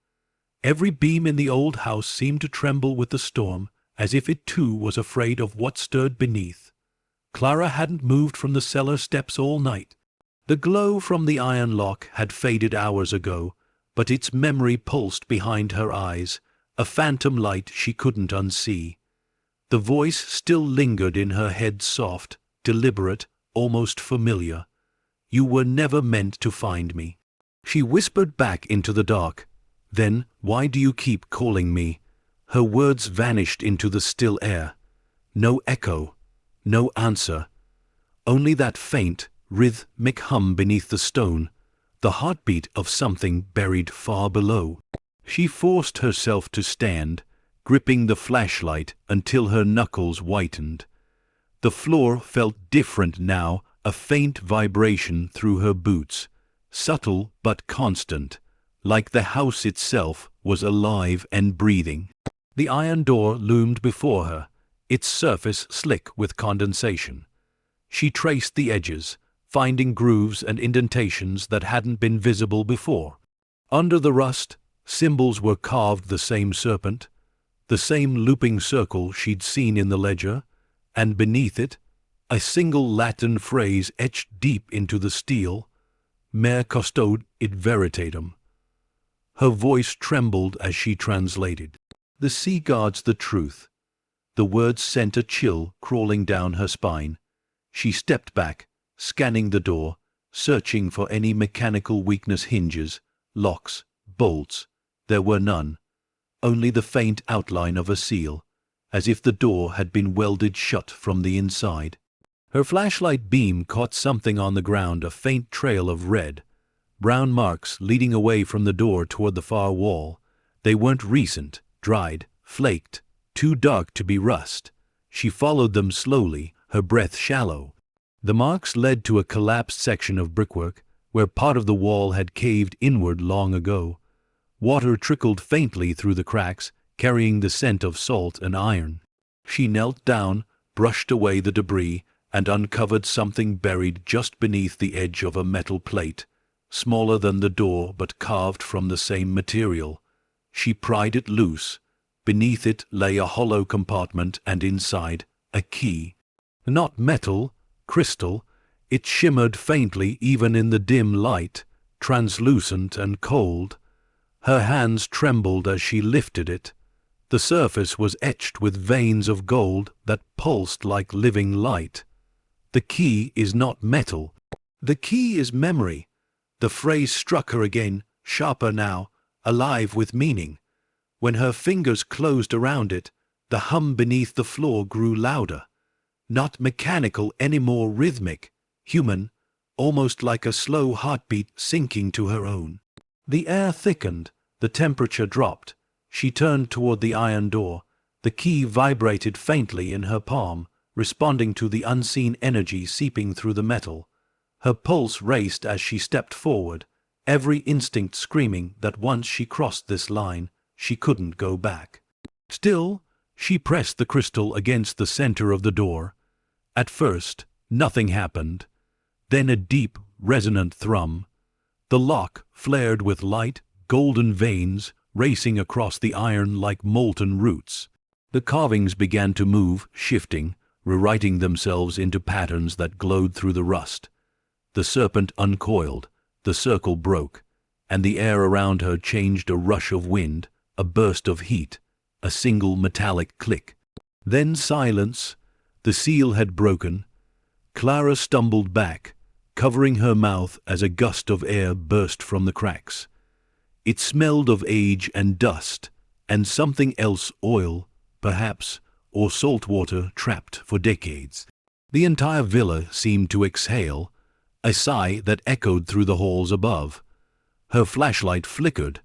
Every beam in the old house seemed to tremble with the storm, as if it too was afraid of what stirred beneath. Clara hadn't moved from the cellar steps all night. The glow from the iron lock had faded hours ago, but its memory pulsed behind her eyes, a phantom light she couldn't unsee. The voice still lingered in her head, soft, deliberate, almost familiar. "You were never meant to find me." She whispered back into the dark. Then, "Why do you keep calling me?" Her words vanished into the still air. No echo, no answer. Only that faint, rhythmic hum beneath the stone, the heartbeat of something buried far below. She forced herself to stand, gripping the flashlight until her knuckles whitened. The floor felt different now, a faint vibration through her boots, subtle but constant, like the house itself was alive and breathing. The iron door loomed before her, its surface slick with condensation. She traced the edges, finding grooves and indentations that hadn't been visible before. Under the rust, symbols were carved, the same serpent, the same looping circle she'd seen in the ledger, and beneath it, a single Latin phrase etched deep into the steel, "Mare custode it veritatem." Her voice trembled as she translated. "The sea guards the truth." The words sent a chill crawling down her spine. She stepped back, scanning the door, searching for any mechanical weakness, hinges, locks, bolts. There were none. Only the faint outline of a seal, as if the door had been welded shut from the inside. Her flashlight beam caught something on the ground, a faint trail of red, brown marks leading away from the door toward the far wall. They weren't recent, dried, flaked, too dark to be rust. She followed them slowly, her breath shallow. The marks led to a collapsed section of brickwork, where part of the wall had caved inward long ago. Water trickled faintly through the cracks, carrying the scent of salt and iron. She knelt down, brushed away the debris, and uncovered something buried just beneath the edge of a metal plate, smaller than the door but carved from the same material. She pried it loose. Beneath it lay a hollow compartment, and inside, a key. Not metal, crystal. It shimmered faintly even in the dim light, translucent and cold. Her hands trembled as she lifted it. The surface was etched with veins of gold that pulsed like living light. The key is not metal. The key is memory. The phrase struck her again, sharper now, alive with meaning. When her fingers closed around it, the hum beneath the floor grew louder. Not mechanical anymore, rhythmic, human, almost like a slow heartbeat sinking to her own. The air thickened, the temperature dropped. She turned toward the iron door. The key vibrated faintly in her palm, responding to the unseen energy seeping through the metal. Her pulse raced as she stepped forward, every instinct screaming that once she crossed this line, she couldn't go back. Still, she pressed the crystal against the center of the door. At first, nothing happened. Then a deep, resonant thrum. The lock flared with light, golden veins racing across the iron like molten roots. The carvings began to move, shifting, rewriting themselves into patterns that glowed through the rust. The serpent uncoiled, the circle broke, and the air around her changed, a rush of wind, a burst of heat, a single metallic click. Then silence. The seal had broken. Clara stumbled back, covering her mouth as a gust of air burst from the cracks. It smelled of age and dust, and something else, oil, perhaps, or salt water trapped for decades. The entire villa seemed to exhale, a sigh that echoed through the halls above. Her flashlight flickered.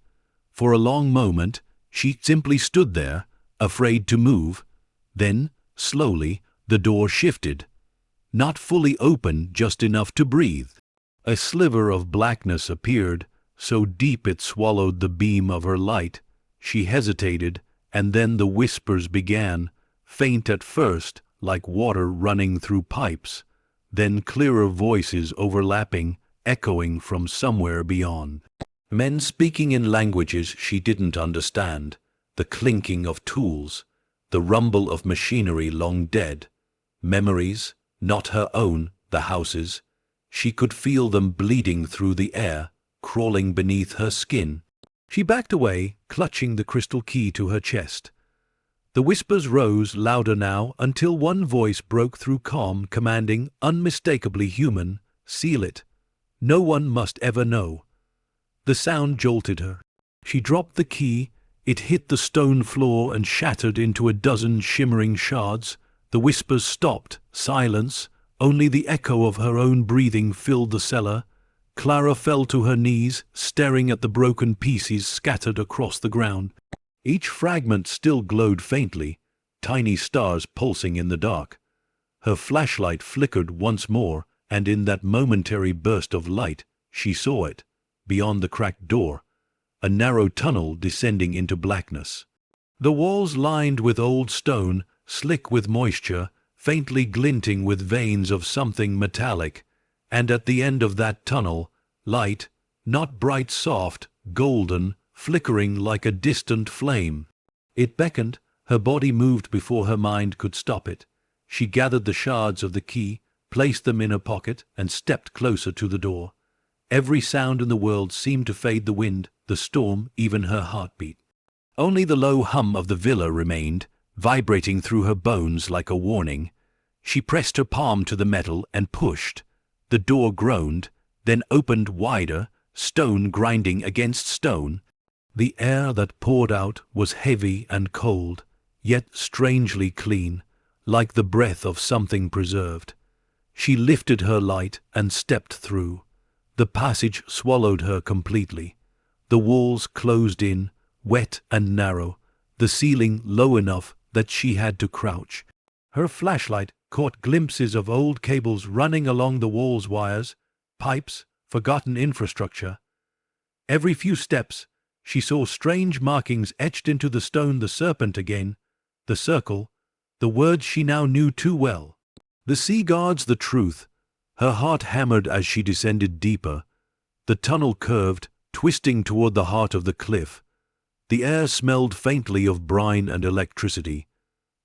For a long moment, she simply stood there, afraid to move. Then, slowly, the door shifted. Not fully open, just enough to breathe. A sliver of blackness appeared, so deep it swallowed the beam of her light. She hesitated, and then the whispers began, faint at first, like water running through pipes, then clearer voices overlapping, echoing from somewhere beyond. Men speaking in languages she didn't understand, the clinking of tools, the rumble of machinery long dead, memories, not her own, the house's. She could feel them bleeding through the air, crawling beneath her skin. She backed away, clutching the crystal key to her chest. The whispers rose louder now until one voice broke through calm, commanding, unmistakably human, "Seal it. No one must ever know." The sound jolted her. She dropped the key. It hit the stone floor and shattered into a dozen shimmering shards. The whispers stopped. Silence. Only the echo of her own breathing filled the cellar. Clara fell to her knees, staring at the broken pieces scattered across the ground. Each fragment still glowed faintly, tiny stars pulsing in the dark. Her flashlight flickered once more, and in that momentary burst of light, she saw it, beyond the cracked door, a narrow tunnel descending into blackness. The walls lined with old stone, slick with moisture, faintly glinting with veins of something metallic, and at the end of that tunnel, light, not bright soft, golden, flickering like a distant flame. It beckoned, her body moved before her mind could stop it. She gathered the shards of the key, placed them in her pocket, and stepped closer to the door. Every sound in the world seemed to fade: the wind, the storm, even her heartbeat. Only the low hum of the villa remained, vibrating through her bones like a warning. She pressed her palm to the metal and pushed. The door groaned, then opened wider, stone grinding against stone. The air that poured out was heavy and cold, yet strangely clean, like the breath of something preserved. She lifted her light and stepped through. The passage swallowed her completely. The walls closed in, wet and narrow, the ceiling low enough that she had to crouch. Her flashlight caught glimpses of old cables running along the wall's wires, pipes, forgotten infrastructure. Every few steps, she saw strange markings etched into the stone: the serpent again, the circle, the words she now knew too well. The sea guards the truth. Her heart hammered as she descended deeper. The tunnel curved, twisting toward the heart of the cliff. The air smelled faintly of brine and electricity.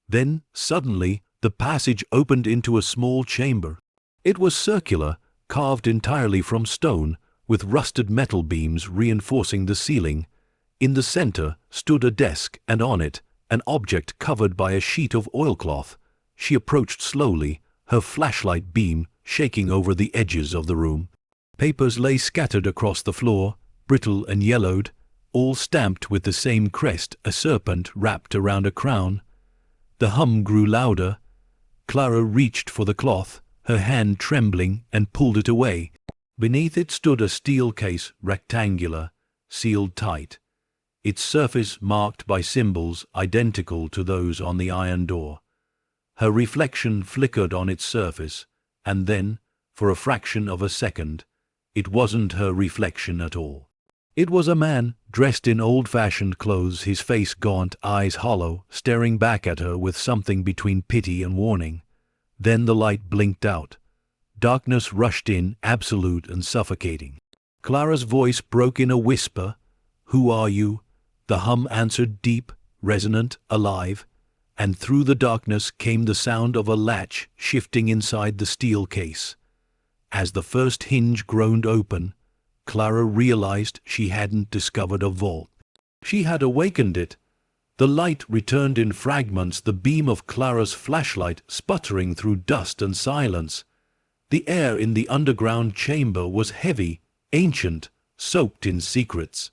Then, suddenly, the passage opened into a small chamber. It was circular, carved entirely from stone, with rusted metal beams reinforcing the ceiling. In the center stood a desk, and on it, an object covered by a sheet of oilcloth. She approached slowly, her flashlight beam shaking over the edges of the room. Papers lay scattered across the floor, brittle and yellowed, all stamped with the same crest, a serpent wrapped around a crown. The hum grew louder. Clara reached for the cloth, her hand trembling, and pulled it away. Beneath it stood a steel case, rectangular, sealed tight, its surface marked by symbols identical to those on the iron door. Her reflection flickered on its surface, and then, for a fraction of a second, it wasn't her reflection at all. It was a man, dressed in old-fashioned clothes, his face gaunt, eyes hollow, staring back at her with something between pity and warning. Then the light blinked out. Darkness rushed in, absolute and suffocating. Clara's voice broke in a whisper. "Who are you?" The hum answered, deep, resonant, alive, and through the darkness came the sound of a latch shifting inside the steel case. As the first hinge groaned open, Clara realized she hadn't discovered a vault. She had awakened it. The light returned in fragments, the beam of Clara's flashlight sputtering through dust and silence. The air in the underground chamber was heavy, ancient, soaked in secrets.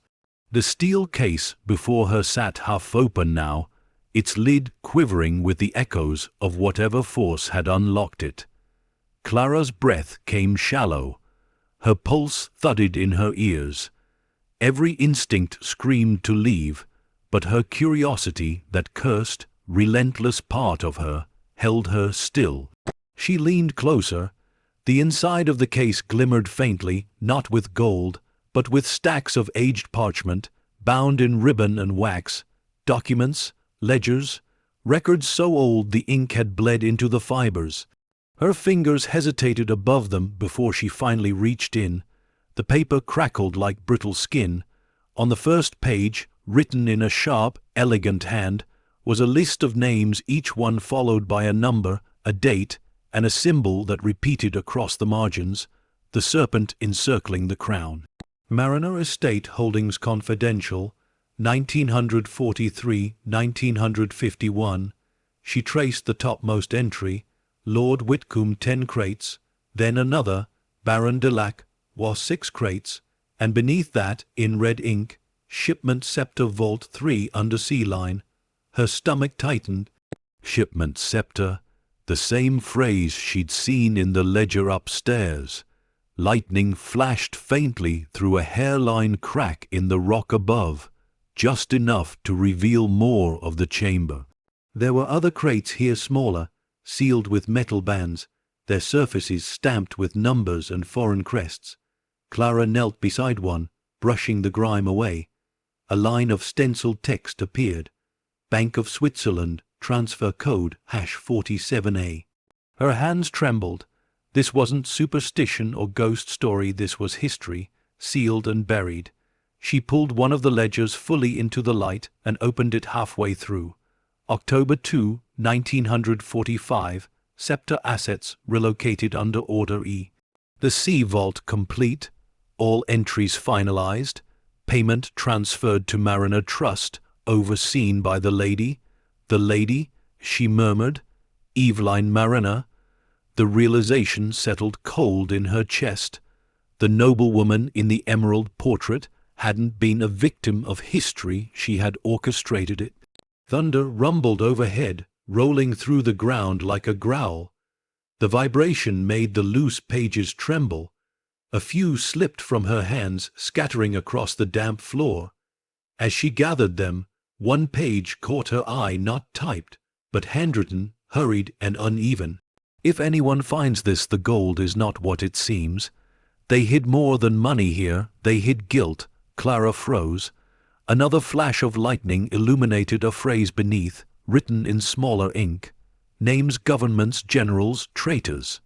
The steel case before her sat half open now, its lid quivering with the echoes of whatever force had unlocked it. Clara's breath came shallow. Her pulse thudded in her ears. Every instinct screamed to leave, but her curiosity, that cursed, relentless part of her, held her still. She leaned closer. The inside of the case glimmered faintly, not with gold, but with stacks of aged parchment, bound in ribbon and wax, documents, ledgers, records so old the ink had bled into the fibers. Her fingers hesitated above them before she finally reached in. The paper crackled like brittle skin. On the first page, written in a sharp, elegant hand, was a list of names, each one followed by a number, a date, and a symbol that repeated across the margins, the serpent encircling the crown. Mariner Estate Holdings Confidential, 1943-1951. She traced the topmost entry, Lord Whitcomb 10 crates, then another, Baron Delac, was 6 crates, and beneath that, in red ink, Shipment Scepter Vault 3 undersea line. Her stomach tightened. Shipment Scepter, the same phrase she'd seen in the ledger upstairs. Lightning flashed faintly through a hairline crack in the rock above, just enough to reveal more of the chamber. There were other crates here, smaller, sealed with metal bands, their surfaces stamped with numbers and foreign crests. Clara knelt beside one, brushing the grime away. A line of stenciled text appeared. Bank of Switzerland, transfer code #47A. Her hands trembled. This wasn't superstition or ghost story, this was history, sealed and buried. She pulled one of the ledgers fully into the light and opened it halfway through. October 2, 1945, Scepter assets relocated under Order E. The Sea Vault complete, all entries finalized, payment transferred to Mariner Trust, overseen by the lady, she murmured, Eveline Mariner. The realization settled cold in her chest. The noblewoman in the emerald portrait hadn't been a victim of history, she had orchestrated it. Thunder rumbled overhead, rolling through the ground like a growl. The vibration made the loose pages tremble. A few slipped from her hands, scattering across the damp floor. As she gathered them, one page caught her eye, not typed, but handwritten, hurried and uneven. If anyone finds this, the gold is not what it seems. They hid more than money here, they hid guilt. Clara froze. Another flash of lightning illuminated a phrase beneath, written in smaller ink. Names, governments, generals, traitors.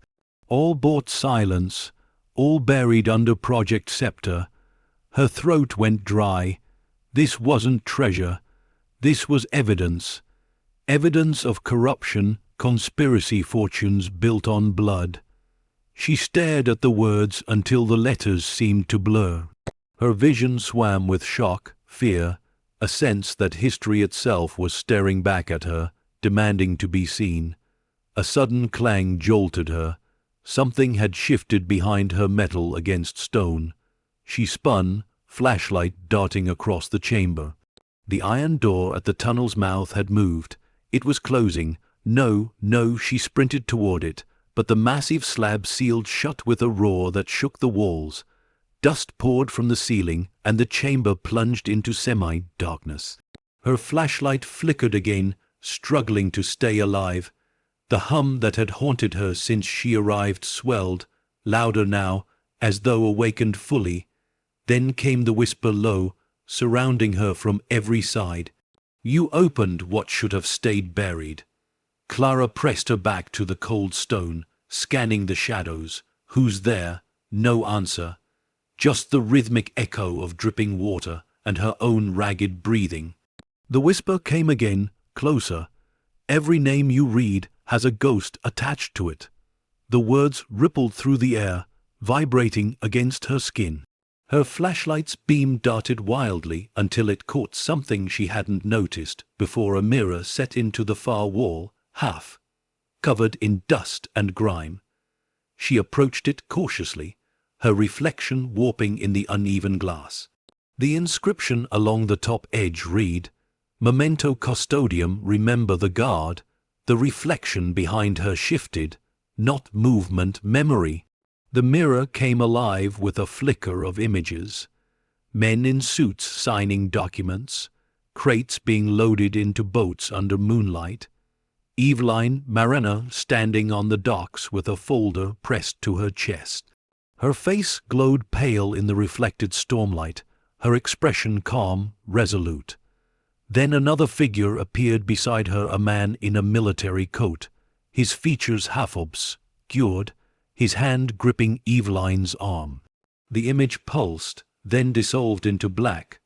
All bought silence, all buried under Project Scepter. Her throat went dry. This wasn't treasure. This was evidence. Evidence of corruption, conspiracy, fortunes built on blood. She stared at the words until the letters seemed to blur. Her vision swam with shock, fear, a sense that history itself was staring back at her, demanding to be seen. A sudden clang jolted her. Something had shifted behind her, metal against stone. She spun, flashlight darting across the chamber. The iron door at the tunnel's mouth had moved. It was closing. No, she sprinted toward it, but the massive slab sealed shut with a roar that shook the walls. Dust poured from the ceiling, and the chamber plunged into semi-darkness. Her flashlight flickered again, struggling to stay alive. The hum that had haunted her since she arrived swelled, louder now, as though awakened fully. Then came the whisper, low, surrounding her from every side. You opened what should have stayed buried. Clara pressed her back to the cold stone, scanning the shadows. Who's there? No answer. Just the rhythmic echo of dripping water and her own ragged breathing. The whisper came again, closer. Every name you read has a ghost attached to it. The words rippled through the air, vibrating against her skin. Her flashlight's beam darted wildly until it caught something she hadn't noticed before, a mirror set into the far wall, half covered in dust and grime. She approached it cautiously, her reflection warping in the uneven glass. The inscription along the top edge read, Memento Custodium, remember the guard. The reflection behind her shifted, not movement, memory. The mirror came alive with a flicker of images. Men in suits signing documents, crates being loaded into boats under moonlight. Eveline Mariner standing on the docks with a folder pressed to her chest. Her face glowed pale in the reflected stormlight, her expression calm, resolute. Then another figure appeared beside her, a man in a military coat, his features half obscured, his hand gripping Eveline's arm. The image pulsed, then dissolved into black.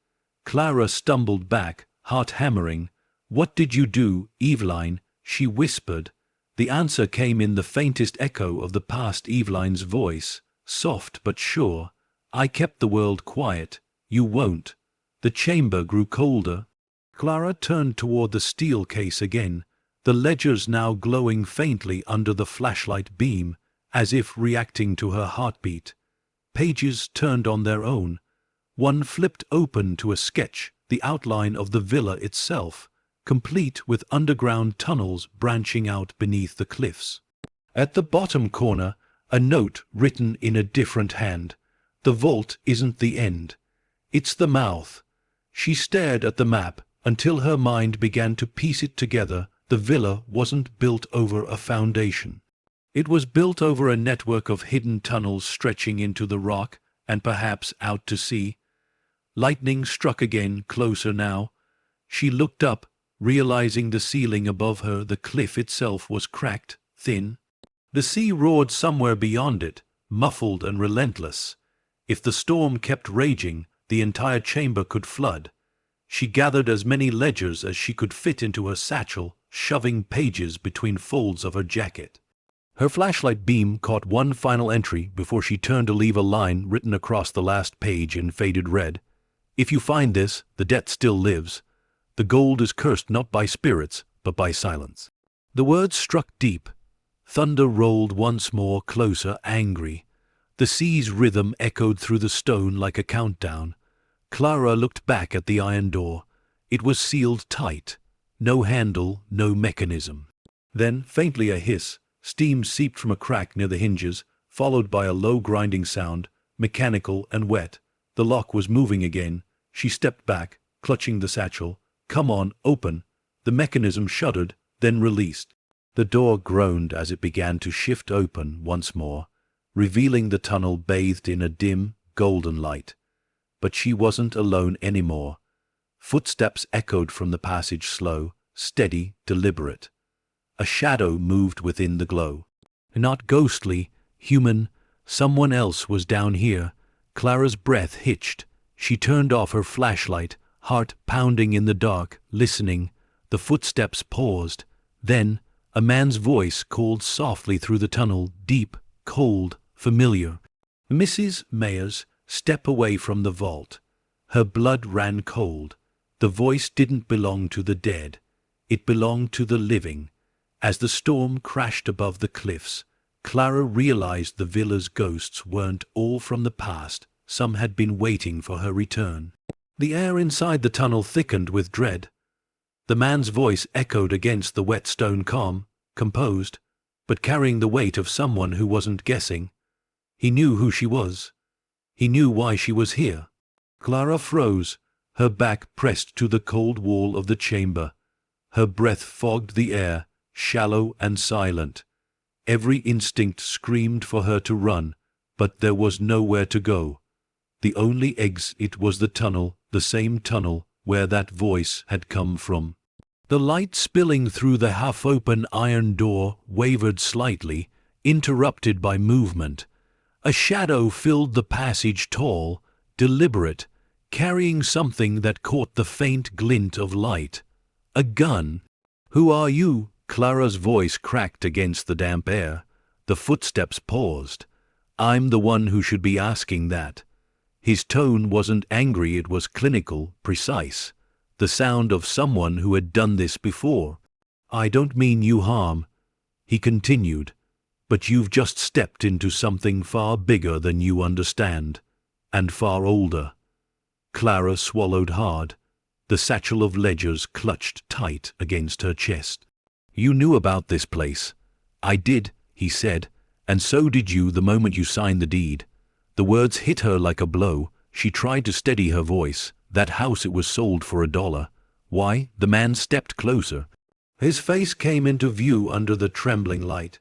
Clara stumbled back, heart hammering. "What did you do, Eveline?" she whispered. The answer came in the faintest echo of the past Eveline's voice, soft but sure. "I kept the world quiet. You won't." The chamber grew colder. Clara turned toward the steel case again, the ledgers now glowing faintly under the flashlight beam, as if reacting to her heartbeat. Pages turned on their own. One flipped open to a sketch, the outline of the villa itself, complete with underground tunnels branching out beneath the cliffs. At the bottom corner, a note written in a different hand. "The vault isn't the end. It's the mouth." She stared at the map until her mind began to piece it together. The villa wasn't built over a foundation. It was built over a network of hidden tunnels stretching into the rock and perhaps out to sea. Lightning struck again, closer now. She looked up, realizing the ceiling above her, the cliff itself, was cracked, thin. The sea roared somewhere beyond it, muffled and relentless. If the storm kept raging, the entire chamber could flood. She gathered as many ledgers as she could fit into her satchel, shoving pages between folds of her jacket. Her flashlight beam caught one final entry before she turned to leave a line written across the last page in faded red. "If you find this, the debt still lives. The gold is cursed not by spirits, but by silence." The words struck deep. Thunder rolled once more, closer, angry. The sea's rhythm echoed through the stone like a countdown. Clara looked back at the iron door. It was sealed tight. No handle, no mechanism. Then, faintly a hiss. Steam seeped from a crack near the hinges, followed by a low grinding sound, mechanical and wet. The lock was moving again. She stepped back, clutching the satchel. "Come on, open." The mechanism shuddered, then released. The door groaned as it began to shift open once more, revealing the tunnel bathed in a dim, golden light. But she wasn't alone anymore. Footsteps echoed from the passage, slow, steady, deliberate. A shadow moved within the glow. Not ghostly, human, someone else was down here. Clara's breath hitched. She turned off her flashlight, heart pounding in the dark, listening. The footsteps paused. Then a man's voice called softly through the tunnel, deep, cold, familiar. "Mrs. Mayers, step away from the vault." Her blood ran cold. The voice didn't belong to the dead. It belonged to the living. As the storm crashed above the cliffs, Clara realized the villa's ghosts weren't all from the past. Some had been waiting for her return. The air inside the tunnel thickened with dread. The man's voice echoed against the wet stone, calm, composed, but carrying the weight of someone who wasn't guessing. He knew who she was. He knew why she was here. Clara froze, her back pressed to the cold wall of the chamber. Her breath fogged the air, shallow and silent. Every instinct screamed for her to run, but there was nowhere to go. The only exit was the tunnel, the same tunnel where that voice had come from. The light spilling through the half-open iron door wavered slightly, interrupted by movement. A shadow filled the passage, tall, deliberate, carrying something that caught the faint glint of light. A gun. "Who are you?" Clara's voice cracked against the damp air. The footsteps paused. "I'm the one who should be asking that." His tone wasn't angry, it was clinical, precise. The sound of someone who had done this before. "I don't mean you harm," he continued, "but you've just stepped into something far bigger than you understand, and far older." Clara swallowed hard. The satchel of ledgers clutched tight against her chest. "You knew about this place." "I did," he said, "and so did you the moment you signed the deed." The words hit her like a blow. She tried to steady her voice. "That house, it was sold for $1. Why?" The man stepped closer. His face came into view under the trembling light.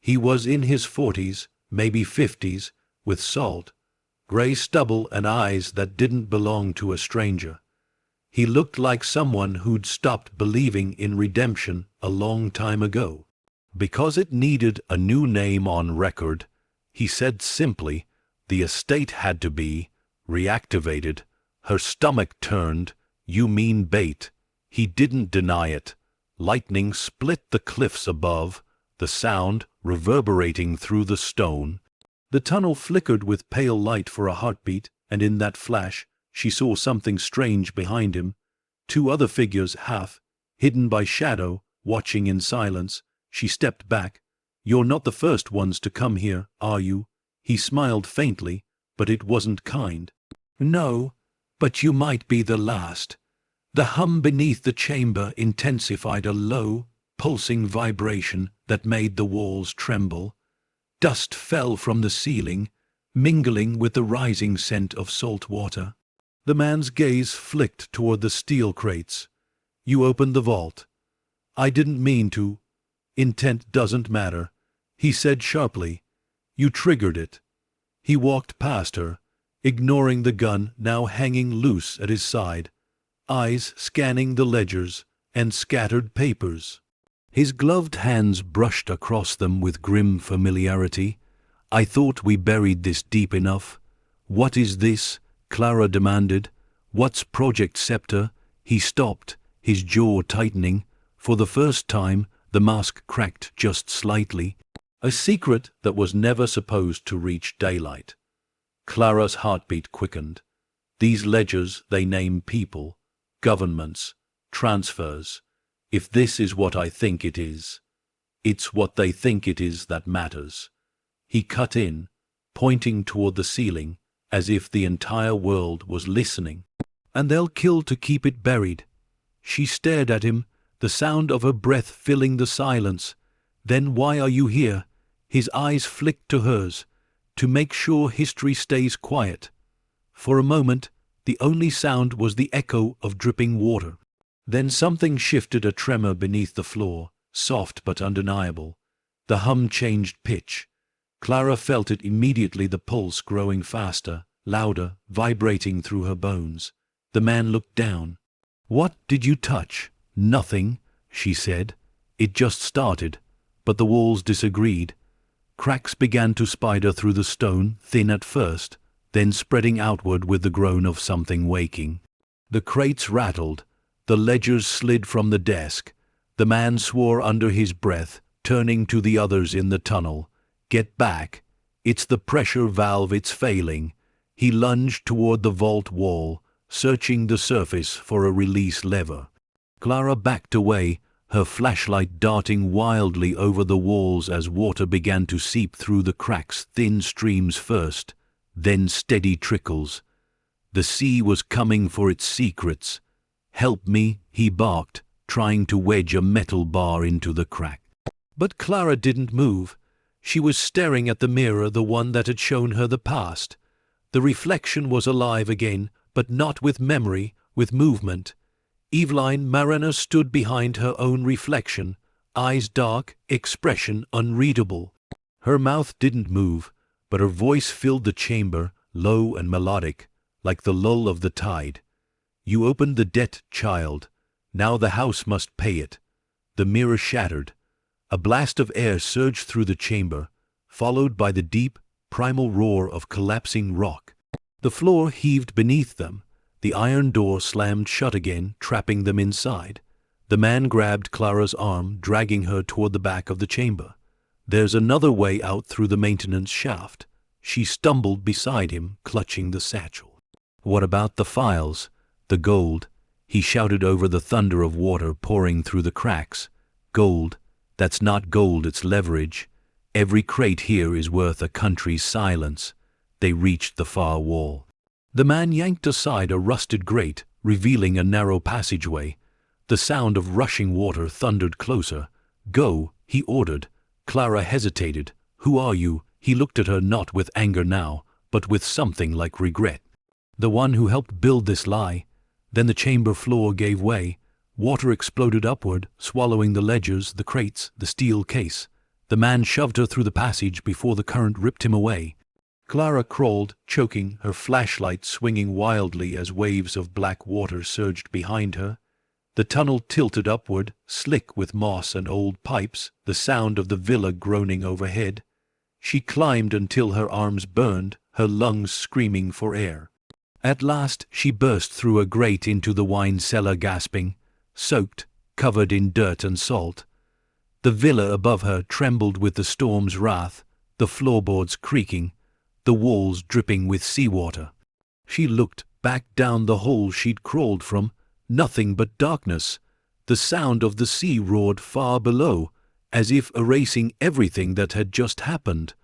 He was in his 40s, maybe 50s, with salt, gray stubble and eyes that didn't belong to a stranger. He looked like someone who'd stopped believing in redemption a long time ago. "Because it needed a new name on record," he said simply. The estate had to be reactivated. Her stomach turned. You mean bait? He didn't deny it. Lightning split the cliffs above, the sound reverberating through the stone. The tunnel flickered with pale light for a heartbeat, and in that flash she saw something strange behind him. Two other figures, half hidden by shadow, watching in silence. She stepped back. "You're not the first ones to come here, are you?" He smiled faintly, but it wasn't kind. "No, but you might be the last." The hum beneath the chamber intensified, a low, pulsing vibration that made the walls tremble. Dust fell from the ceiling, mingling with the rising scent of salt water. The man's gaze flicked toward the steel crates. "You opened the vault." "I didn't mean to." "Intent doesn't matter," he said sharply. "You triggered it." He walked past her, ignoring the gun now hanging loose at his side, eyes scanning the ledgers and scattered papers. His gloved hands brushed across them with grim familiarity. "I thought we buried this deep enough." "What is this?" Clara demanded. "What's Project Scepter?" He stopped, his jaw tightening. For the first time, the mask cracked just slightly. A secret that was never supposed to reach daylight. Clara's heartbeat quickened. These ledgers, they name people, governments, transfers. If this is what I think it is, it's what they think it is that matters. He cut in, pointing toward the ceiling, as if the entire world was listening. "And they'll kill to keep it buried." She stared at him, the sound of her breath filling the silence. "Then why are you here?" His eyes flicked to hers. "To make sure history stays quiet." For a moment, the only sound was the echo of dripping water. Then something shifted, a tremor beneath the floor, soft but undeniable. The hum changed pitch. Clara felt it immediately, the pulse growing faster, louder, vibrating through her bones. The man looked down. "What did you touch?" "Nothing," she said. "It just started." But the walls disagreed. Cracks began to spider through the stone, thin at first, then spreading outward with the groan of something waking. The crates rattled. The ledgers slid from the desk. The man swore under his breath, turning to the others in the tunnel. "Get back. It's the pressure valve, it's failing." He lunged toward the vault wall, searching the surface for a release lever. Clara backed away, her flashlight darting wildly over the walls as water began to seep through the cracks, thin streams first, then steady trickles. The sea was coming for its secrets. "Help me," he barked, trying to wedge a metal bar into the crack. But Clara didn't move. She was staring at the mirror, the one that had shown her the past. The reflection was alive again, but not with memory, with movement. Eveline Mariner stood behind her own reflection, eyes dark, expression unreadable. Her mouth didn't move, but her voice filled the chamber, low and melodic, like the lull of the tide. "You opened the debt, child. Now the house must pay it." The mirror shattered. A blast of air surged through the chamber, followed by the deep, primal roar of collapsing rock. The floor heaved beneath them. The iron door slammed shut again, trapping them inside. The man grabbed Clara's arm, dragging her toward the back of the chamber. "There's another way out through the maintenance shaft." She stumbled beside him, clutching the satchel. "What about the files? The gold?" He shouted over the thunder of water pouring through the cracks. "Gold? That's not gold, it's leverage. Every crate here is worth a country's silence." They reached the far wall. The man yanked aside a rusted grate, revealing a narrow passageway. The sound of rushing water thundered closer. "Go," he ordered. Clara hesitated. "Who are you?" He looked at her, not with anger now, but with something like regret. "The one who helped build this lie." Then the chamber floor gave way. Water exploded upward, swallowing the ledgers, the crates, the steel case. The man shoved her through the passage before the current ripped him away. Clara crawled, choking, her flashlight swinging wildly as waves of black water surged behind her. The tunnel tilted upward, slick with moss and old pipes, the sound of the villa groaning overhead. She climbed until her arms burned, her lungs screaming for air. At last she burst through a grate into the wine cellar, gasping, soaked, covered in dirt and salt. The villa above her trembled with the storm's wrath, the floorboards creaking, the walls dripping with seawater. She looked back down the hole she'd crawled from, nothing but darkness. The sound of the sea roared far below, as if erasing everything that had just happened.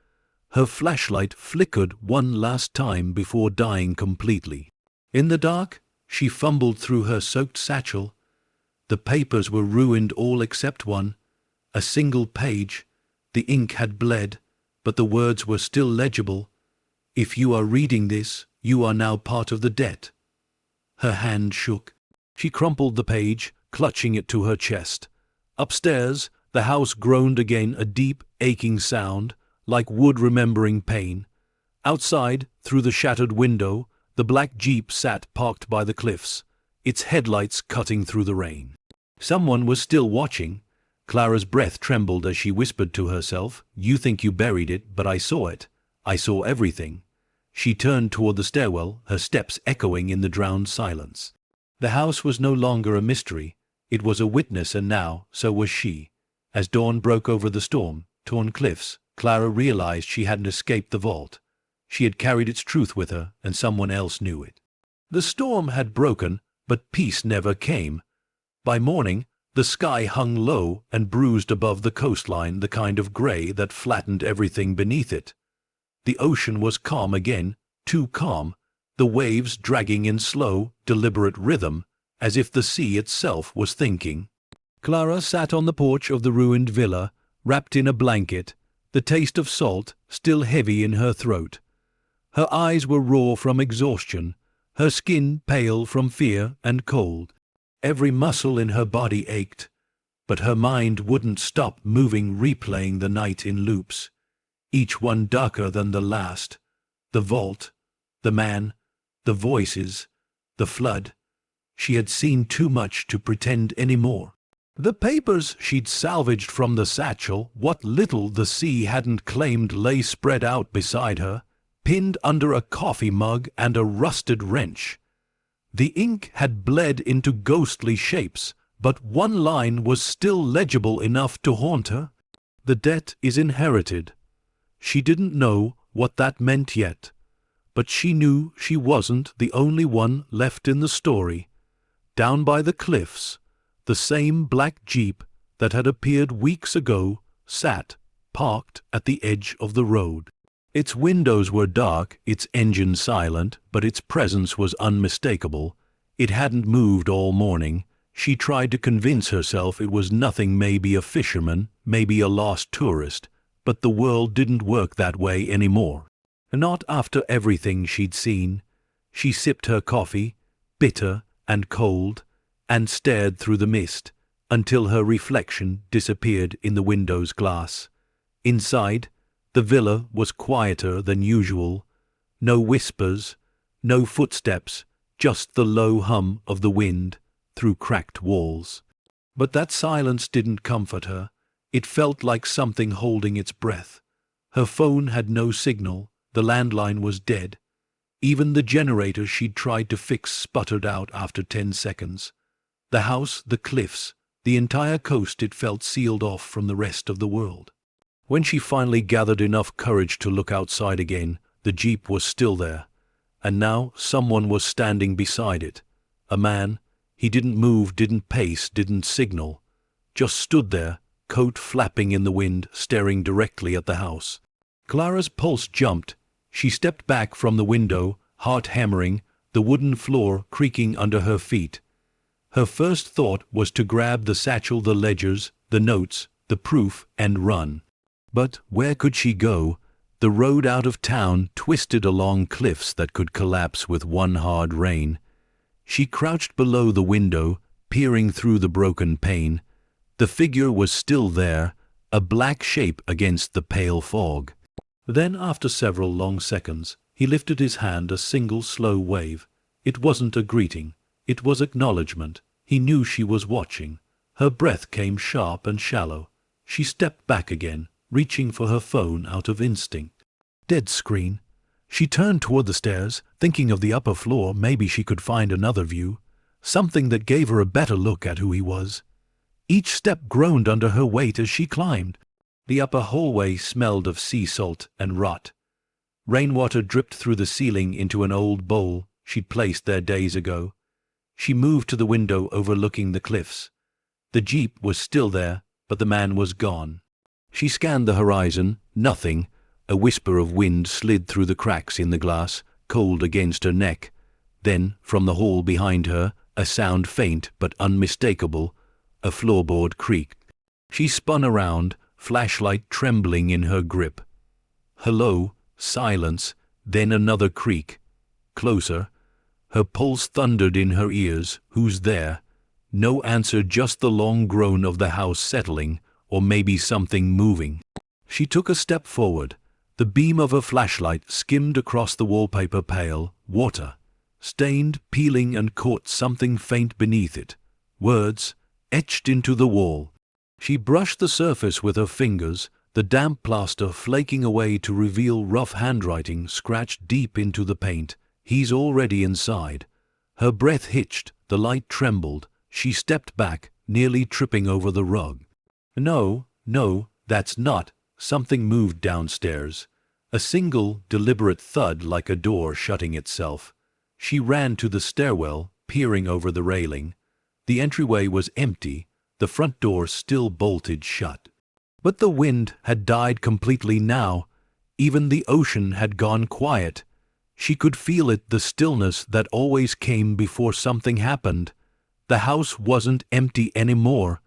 Her flashlight flickered one last time before dying completely. In the dark, she fumbled through her soaked satchel. The papers were ruined, all except one. A single page. The ink had bled, but the words were still legible. "If you are reading this, you are now part of the debt." Her hand shook. She crumpled the page, clutching it to her chest. Upstairs, the house groaned again, a deep, aching sound, like wood remembering pain. Outside, through the shattered window, the black Jeep sat parked by the cliffs, its headlights cutting through the rain. Someone was still watching. Clara's breath trembled as she whispered to herself, "You think you buried it, but I saw it. I saw everything." She turned toward the stairwell, her steps echoing in the drowned silence. The house was no longer a mystery. It was a witness, and now, so was she. As dawn broke over the storm-torn cliffs, Clara realized she hadn't escaped the vault. She had carried its truth with her, and someone else knew it. The storm had broken, but peace never came. By morning, the sky hung low and bruised above the coastline, the kind of gray that flattened everything beneath it. The ocean was calm again, too calm, the waves dragging in slow, deliberate rhythm, as if the sea itself was thinking. Clara sat on the porch of the ruined villa, wrapped in a blanket, the taste of salt still heavy in her throat. Her eyes were raw from exhaustion, her skin pale from fear and cold. Every muscle in her body ached, but her mind wouldn't stop moving, replaying the night in loops, each one darker than the last. The vault, the man, the voices, the flood. She had seen too much to pretend anymore. The papers she'd salvaged from the satchel, what little the sea hadn't claimed, lay spread out beside her, pinned under a coffee mug and a rusted wrench. The ink had bled into ghostly shapes, but one line was still legible enough to haunt her. "The debt is inherited." She didn't know what that meant yet, but she knew she wasn't the only one left in the story. Down by the cliffs, the same black Jeep that had appeared weeks ago sat, parked at the edge of the road. Its windows were dark, its engine silent, but its presence was unmistakable. It hadn't moved all morning. She tried to convince herself it was nothing, maybe a fisherman, maybe a lost tourist, but the world didn't work that way anymore. Not after everything she'd seen. She sipped her coffee, bitter and cold, and stared through the mist, until her reflection disappeared in the window's glass. Inside, the villa was quieter than usual. No whispers, no footsteps, just the low hum of the wind through cracked walls. But that silence didn't comfort her. It felt like something holding its breath. Her phone had no signal, the landline was dead. Even the generator she'd tried to fix sputtered out after 10 seconds. The house, the cliffs, the entire coast, it felt sealed off from the rest of the world. When she finally gathered enough courage to look outside again, the Jeep was still there. And now someone was standing beside it. A man. He didn't move, didn't pace, didn't signal. Just stood there, coat flapping in the wind, staring directly at the house. Clara's pulse jumped. She stepped back from the window, heart hammering, the wooden floor creaking under her feet. Her first thought was to grab the satchel, the ledgers, the notes, the proof, and run. But where could she go? The road out of town twisted along cliffs that could collapse with one hard rain. She crouched below the window, peering through the broken pane. The figure was still there, a black shape against the pale fog. Then, after several long seconds, he lifted his hand, a single slow wave. It wasn't a greeting. It was acknowledgement. He knew she was watching. Her breath came sharp and shallow. She stepped back again, reaching for her phone out of instinct. Dead screen. She turned toward the stairs, thinking of the upper floor. Maybe she could find another view, something that gave her a better look at who he was. Each step groaned under her weight as she climbed. The upper hallway smelled of sea salt and rot. Rainwater dripped through the ceiling into an old bowl she'd placed there days ago. She moved to the window overlooking the cliffs. The jeep was still there, but the man was gone. She scanned the horizon. Nothing. A whisper of wind slid through the cracks in the glass, cold against her neck. Then, from the hall behind her, a sound faint but unmistakable. A floorboard creaked. She spun around, flashlight trembling in her grip. Hello, silence, then another creak. Closer. Her pulse thundered in her ears. Who's there? No answer, just the long groan of the house settling, or maybe something moving. She took a step forward. The beam of her flashlight skimmed across the wallpaper. Pale water, stained, peeling, and caught something faint beneath it. Words, etched into the wall. She brushed the surface with her fingers, the damp plaster flaking away to reveal rough handwriting scratched deep into the paint. He's already inside. Her breath hitched, the light trembled. She stepped back, nearly tripping over the rug. No, that's not. Something moved downstairs. A single, deliberate thud like a door shutting itself. She ran to the stairwell, peering over the railing. The entryway was empty, the front door still bolted shut. But the wind had died completely now. Even the ocean had gone quiet. She could feel it, the stillness that always came before something happened. The house wasn't empty anymore.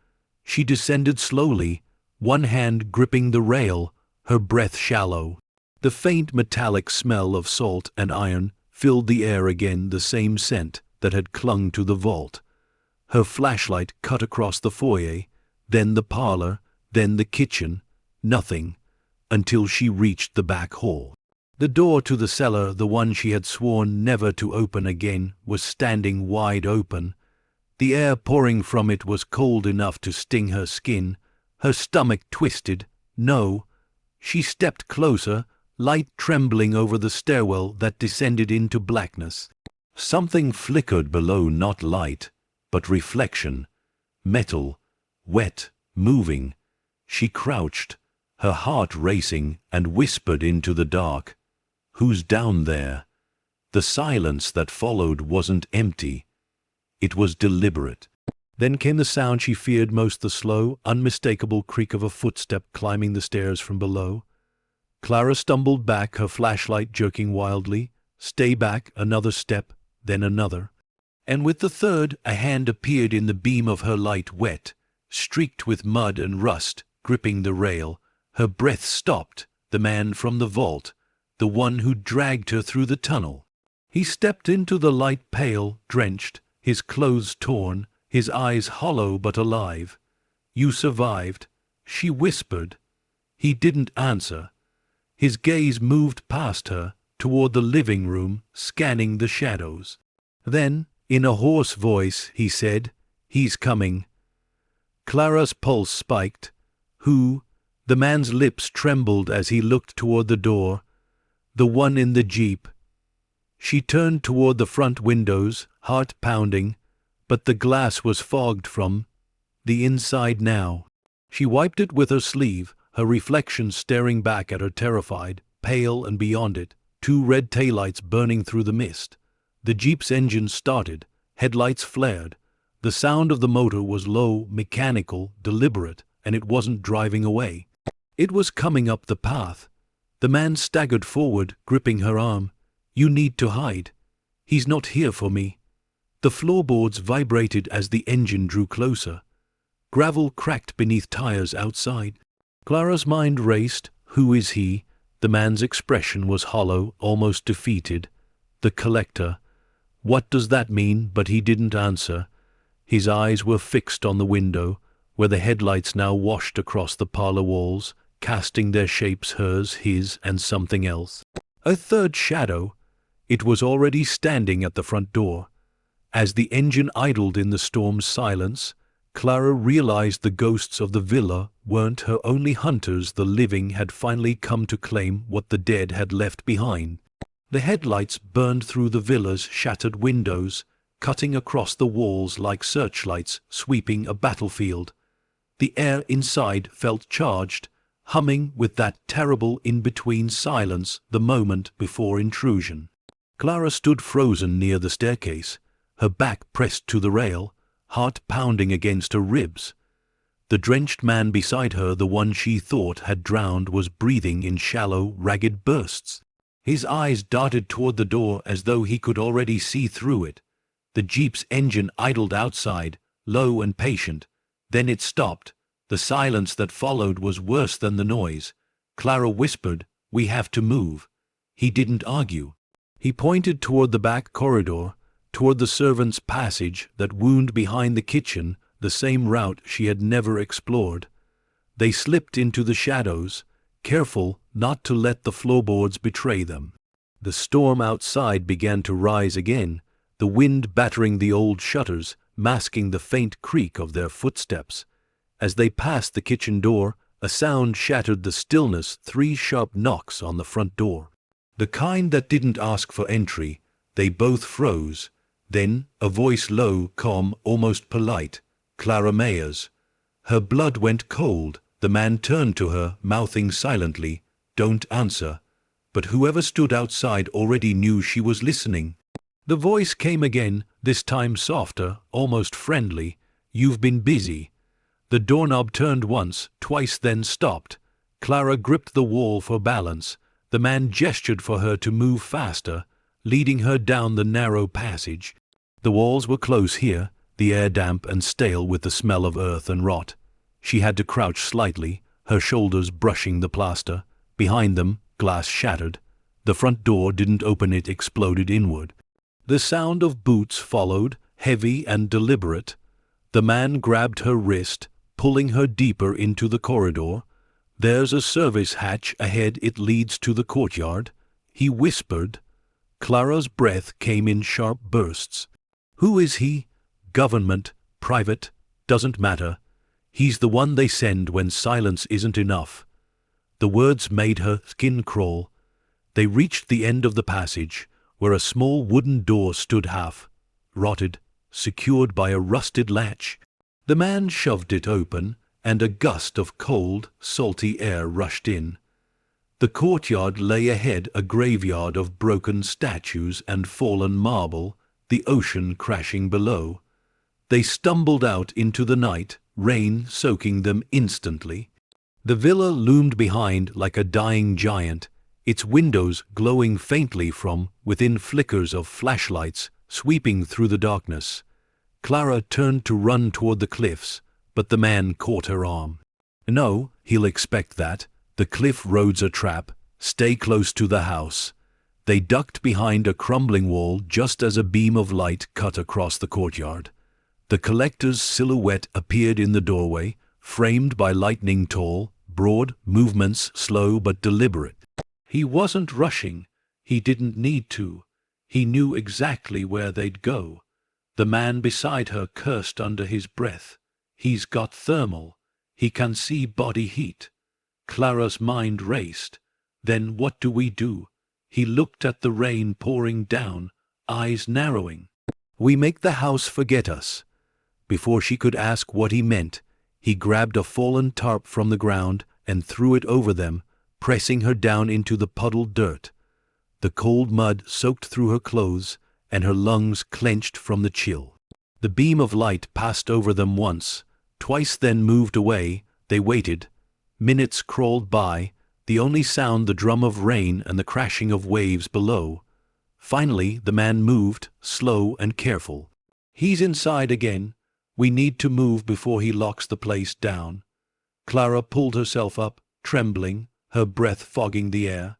She descended slowly, one hand gripping the rail, her breath shallow. The faint metallic smell of salt and iron filled the air again, the same scent that had clung to the vault. Her flashlight cut across the foyer, then the parlor, then the kitchen. Nothing, until she reached the back hall. The door to the cellar, the one she had sworn never to open again, was standing wide open. The air pouring from it was cold enough to sting her skin. Her stomach twisted. No. She stepped closer, light trembling over the stairwell that descended into blackness. Something flickered below, not light, but reflection. Metal, wet, moving. She crouched, her heart racing, and whispered into the dark. Who's down there? The silence that followed wasn't empty. It was deliberate. Then came the sound she feared most, the slow, unmistakable creak of a footstep climbing the stairs from below. Clara stumbled back, her flashlight jerking wildly. Stay back, another step, then another. And with the third, a hand appeared in the beam of her light, wet, streaked with mud and rust, gripping the rail. Her breath stopped. The man from the vault, the one who dragged her through the tunnel. He stepped into the light, pale, drenched, his clothes torn, his eyes hollow but alive. You survived, she whispered. He didn't answer. His gaze moved past her, toward the living room, scanning the shadows. Then, in a hoarse voice, he said, "He's coming." Clara's pulse spiked. Who? The man's lips trembled as he looked toward the door. The one in the jeep. She turned toward the front windows, heart pounding, but the glass was fogged from the inside now. She wiped it with her sleeve, her reflection staring back at her, terrified, pale, and beyond it, two red taillights burning through the mist. The jeep's engine started, headlights flared. The sound of the motor was low, mechanical, deliberate, and it wasn't driving away. It was coming up the path. The man staggered forward, gripping her arm. You need to hide. He's not here for me. The floorboards vibrated as the engine drew closer. Gravel cracked beneath tires outside. Clara's mind raced. Who is he? The man's expression was hollow, almost defeated. The collector. What does that mean? But he didn't answer. His eyes were fixed on the window, where the headlights now washed across the parlor walls, casting their shapes, hers, his, and something else. A third shadow. It was already standing at the front door. As the engine idled in the storm's silence, Clara realized the ghosts of the villa weren't her only hunters. The living had finally come to claim what the dead had left behind. The headlights burned through the villa's shattered windows, cutting across the walls like searchlights sweeping a battlefield. The air inside felt charged, humming with that terrible in-between silence the moment before intrusion. Clara stood frozen near the staircase, her back pressed to the rail, heart pounding against her ribs. The drenched man beside her, the one she thought had drowned, was breathing in shallow, ragged bursts. His eyes darted toward the door as though he could already see through it. The jeep's engine idled outside, low and patient. Then it stopped. The silence that followed was worse than the noise. Clara whispered, "We have to move." He didn't argue. He pointed toward the back corridor, toward the servants' passage that wound behind the kitchen, the same route she had never explored. They slipped into the shadows, careful not to let the floorboards betray them. The storm outside began to rise again, the wind battering the old shutters, masking the faint creak of their footsteps. As they passed the kitchen door, a sound shattered the stillness, 3 sharp knocks on the front door. The kind that didn't ask for entry. They both froze. Then, a voice, low, calm, almost polite. Clara Mayer's. Her blood went cold. The man turned to her, mouthing silently, "Don't answer." But whoever stood outside already knew she was listening. The voice came again, this time softer, almost friendly. "You've been busy." The doorknob turned once, twice, then stopped. Clara gripped the wall for balance. The man gestured for her to move faster, leading her down the narrow passage. The walls were close here, the air damp and stale with the smell of earth and rot. She had to crouch slightly, her shoulders brushing the plaster. Behind them, glass shattered. The front door didn't open, it exploded inward. The sound of boots followed, heavy and deliberate. The man grabbed her wrist, pulling her deeper into the corridor. "There's a service hatch ahead, it leads to the courtyard," he whispered. Clara's breath came in sharp bursts. "Who is he? Government, private, doesn't matter. He's the one they send when silence isn't enough." The words made her skin crawl. They reached the end of the passage, where a small wooden door stood half rotted, secured by a rusted latch. The man shoved it open, and a gust of cold, salty air rushed in. The courtyard lay ahead, a graveyard of broken statues and fallen marble, the ocean crashing below. They stumbled out into the night, rain soaking them instantly. The villa loomed behind like a dying giant, its windows glowing faintly from within, flickers of flashlights sweeping through the darkness. Clara turned to run toward the cliffs, but the man caught her arm. "No, he'll expect that. The cliff road's a trap. Stay close to the house." They ducked behind a crumbling wall just as a beam of light cut across the courtyard. The collector's silhouette appeared in the doorway, framed by lightning, tall, broad, movements slow but deliberate. He wasn't rushing. He didn't need to. He knew exactly where they'd go. The man beside her cursed under his breath. "He's got thermal. He can see body heat." Clara's mind raced. "Then what do we do?" He looked at the rain pouring down, eyes narrowing. "We make the house forget us." Before she could ask what he meant, he grabbed a fallen tarp from the ground and threw it over them, pressing her down into the puddled dirt. The cold mud soaked through her clothes, and her lungs clenched from the chill. The beam of light passed over them once, twice, then moved away. They waited. Minutes crawled by, the only sound the drum of rain and the crashing of waves below. Finally, the man moved, slow and careful. "He's inside again. We need to move before he locks the place down." Clara pulled herself up, trembling, her breath fogging the air.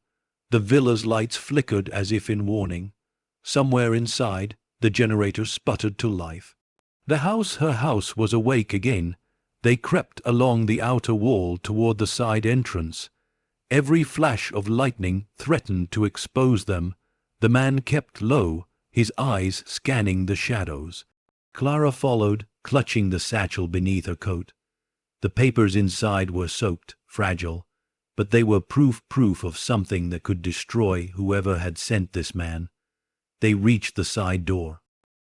The villa's lights flickered as if in warning. Somewhere inside, the generator sputtered to life. Her house was awake again. They crept along the outer wall toward the side entrance. Every flash of lightning threatened to expose them. The man kept low, his eyes scanning the shadows. Clara followed, clutching the satchel beneath her coat. The papers inside were soaked, fragile. but they were proof of something that could destroy whoever had sent this man. They reached the side door.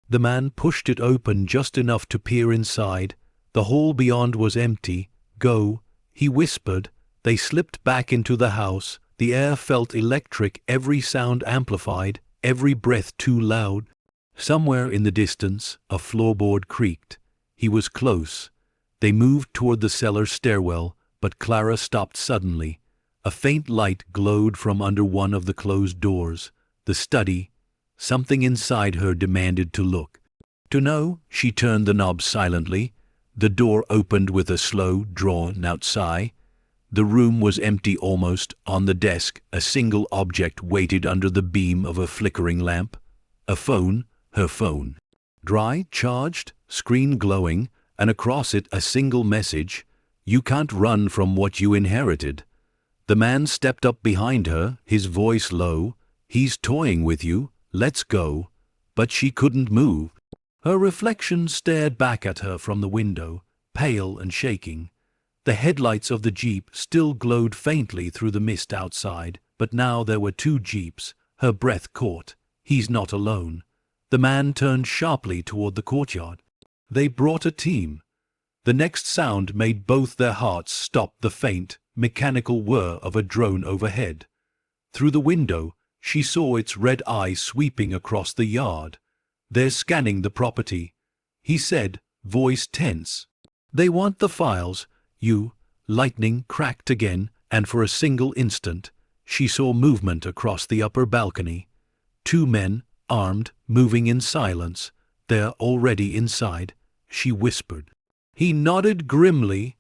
The man pushed it open just enough to peer inside. The hall beyond was empty. "Go," he whispered. They slipped back into the house. The air felt electric, every sound amplified, every breath too loud. Somewhere in the distance, a floorboard creaked. He was close. They moved toward the cellar stairwell, but Clara stopped suddenly. A faint light glowed from under one of the closed doors. The study. Something inside her demanded to look. To know, she turned the knob silently. The door opened with a slow, drawn-out sigh. The room was empty almost. On the desk, a single object waited under the beam of a flickering lamp. A phone, her phone. Dry, charged, screen glowing, and across it a single message: "You can't run from what you inherited." The man stepped up behind her, his voice low. "He's toying with you. Let's go." But she couldn't move. Her reflection stared back at her from the window, pale and shaking. The headlights of the Jeep still glowed faintly through the mist outside, but now there were two Jeeps. Her breath caught. He's not alone. The man turned sharply toward the courtyard. They brought a team. The next sound made both their hearts stop, the faint, mechanical whir of a drone overhead. Through the window, she saw its red eye sweeping across the yard. "They're scanning the property," he said, voice tense. "They want the files. You." Lightning cracked again, and for a single instant, she saw movement across the upper balcony. Two men, armed, moving in silence. "They're already inside," she whispered. He nodded grimly.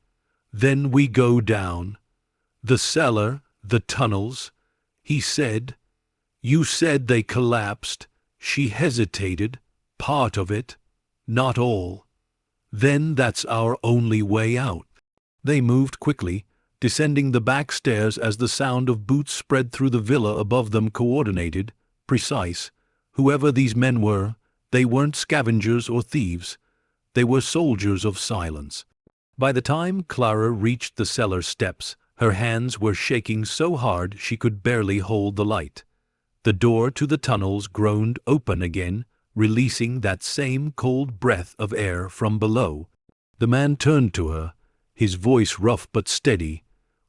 "Then we go down. The cellar, the tunnels," he said. "You said they collapsed." She hesitated. "Part of it, not all." "Then that's our only way out." They moved quickly, descending the back stairs as the sound of boots spread through the villa above them, coordinated, precise. Whoever these men were, they weren't scavengers or thieves. They were soldiers of silence. By the time Clara reached the cellar steps, her hands were shaking so hard she could barely hold the light. The door to the tunnels groaned open again, releasing that same cold breath of air from below. The man turned to her, his voice rough but steady.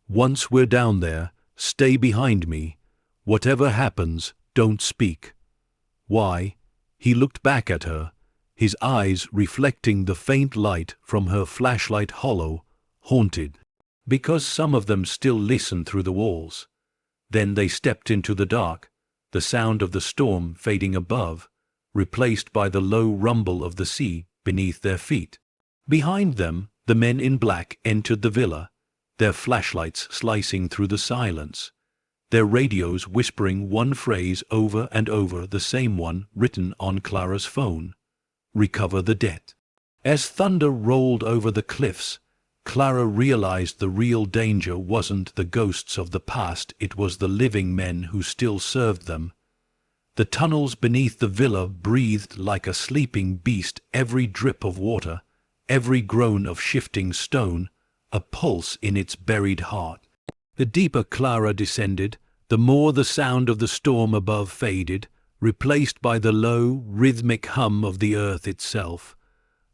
"Once we're down there, stay behind me. Whatever happens, don't speak." "Why?" He looked back at her, his eyes reflecting the faint light from her flashlight hollow, haunted. "Because some of them still listen through the walls." Then they stepped into the dark, the sound of the storm fading above, replaced by the low rumble of the sea beneath their feet. Behind them, the men in black entered the villa, their flashlights slicing through the silence, their radios whispering one phrase over and over, the same one written on Clara's phone: "Recover the debt." As thunder rolled over the cliffs, Clara realized the real danger wasn't the ghosts of the past, it was the living men who still served them. The tunnels beneath the villa breathed like a sleeping beast, every drip of water, every groan of shifting stone, a pulse in its buried heart. The deeper Clara descended, the more the sound of the storm above faded, replaced by the low, rhythmic hum of the earth itself.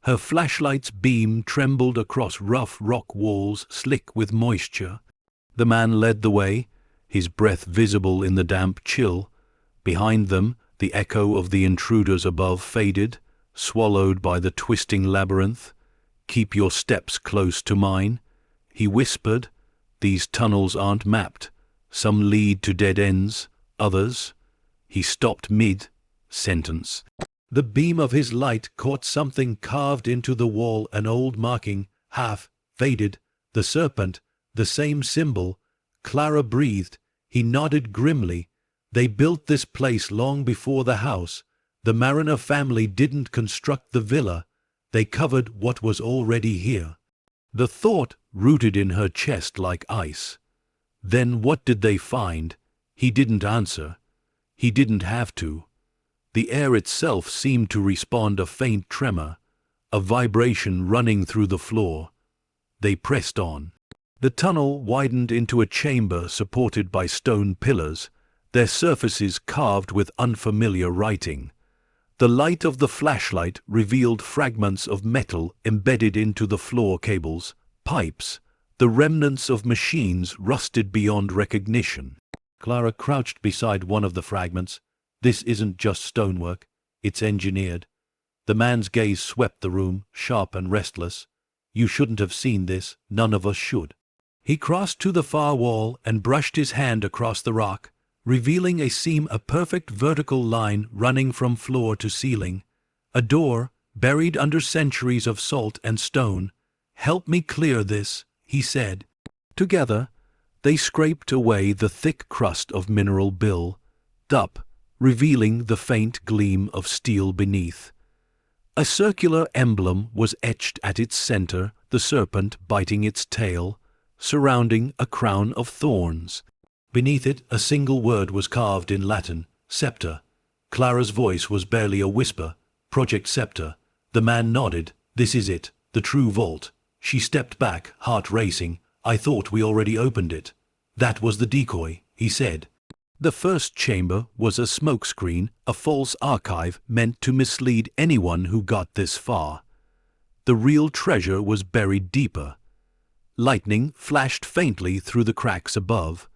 Her flashlight's beam trembled across rough rock walls slick with moisture. The man led the way, his breath visible in the damp chill. Behind them, the echo of the intruders above faded, swallowed by the twisting labyrinth. "Keep your steps close to mine," he whispered. "These tunnels aren't mapped. Some lead to dead ends, others—" He stopped mid-sentence. The beam of his light caught something carved into the wall, an old marking, half faded, the serpent, the same symbol. Clara breathed. He nodded grimly. "They built this place long before the house. The Mariner family didn't construct the villa. They covered what was already here." The thought rooted in her chest like ice. Then what did they find? He didn't answer. He didn't have to. The air itself seemed to respond, a faint tremor, a vibration running through the floor. They pressed on. The tunnel widened into a chamber supported by stone pillars, their surfaces carved with unfamiliar writing. The light of the flashlight revealed fragments of metal embedded into the floor cables, pipes, the remnants of machines rusted beyond recognition. Clara crouched beside one of the fragments. This isn't just stonework, it's engineered. The man's gaze swept the room, sharp and restless. You shouldn't have seen this, none of us should. He crossed to the far wall and brushed his hand across the rock, revealing a perfect vertical line running from floor to ceiling. A door, buried under centuries of salt and stone. "Help me clear this," he said. Together, they scraped away the thick crust of mineral build-up, revealing the faint gleam of steel beneath. A circular emblem was etched at its center, the serpent biting its tail, surrounding a crown of thorns. Beneath it, a single word was carved in Latin, Scepter. Clara's voice was barely a whisper. Project Scepter. The man nodded. This is it, the true vault. She stepped back, heart racing. I thought we already opened it. That was the decoy, he said. The first chamber was a smokescreen, a false archive meant to mislead anyone who got this far. The real treasure was buried deeper. Lightning flashed faintly through the cracks above,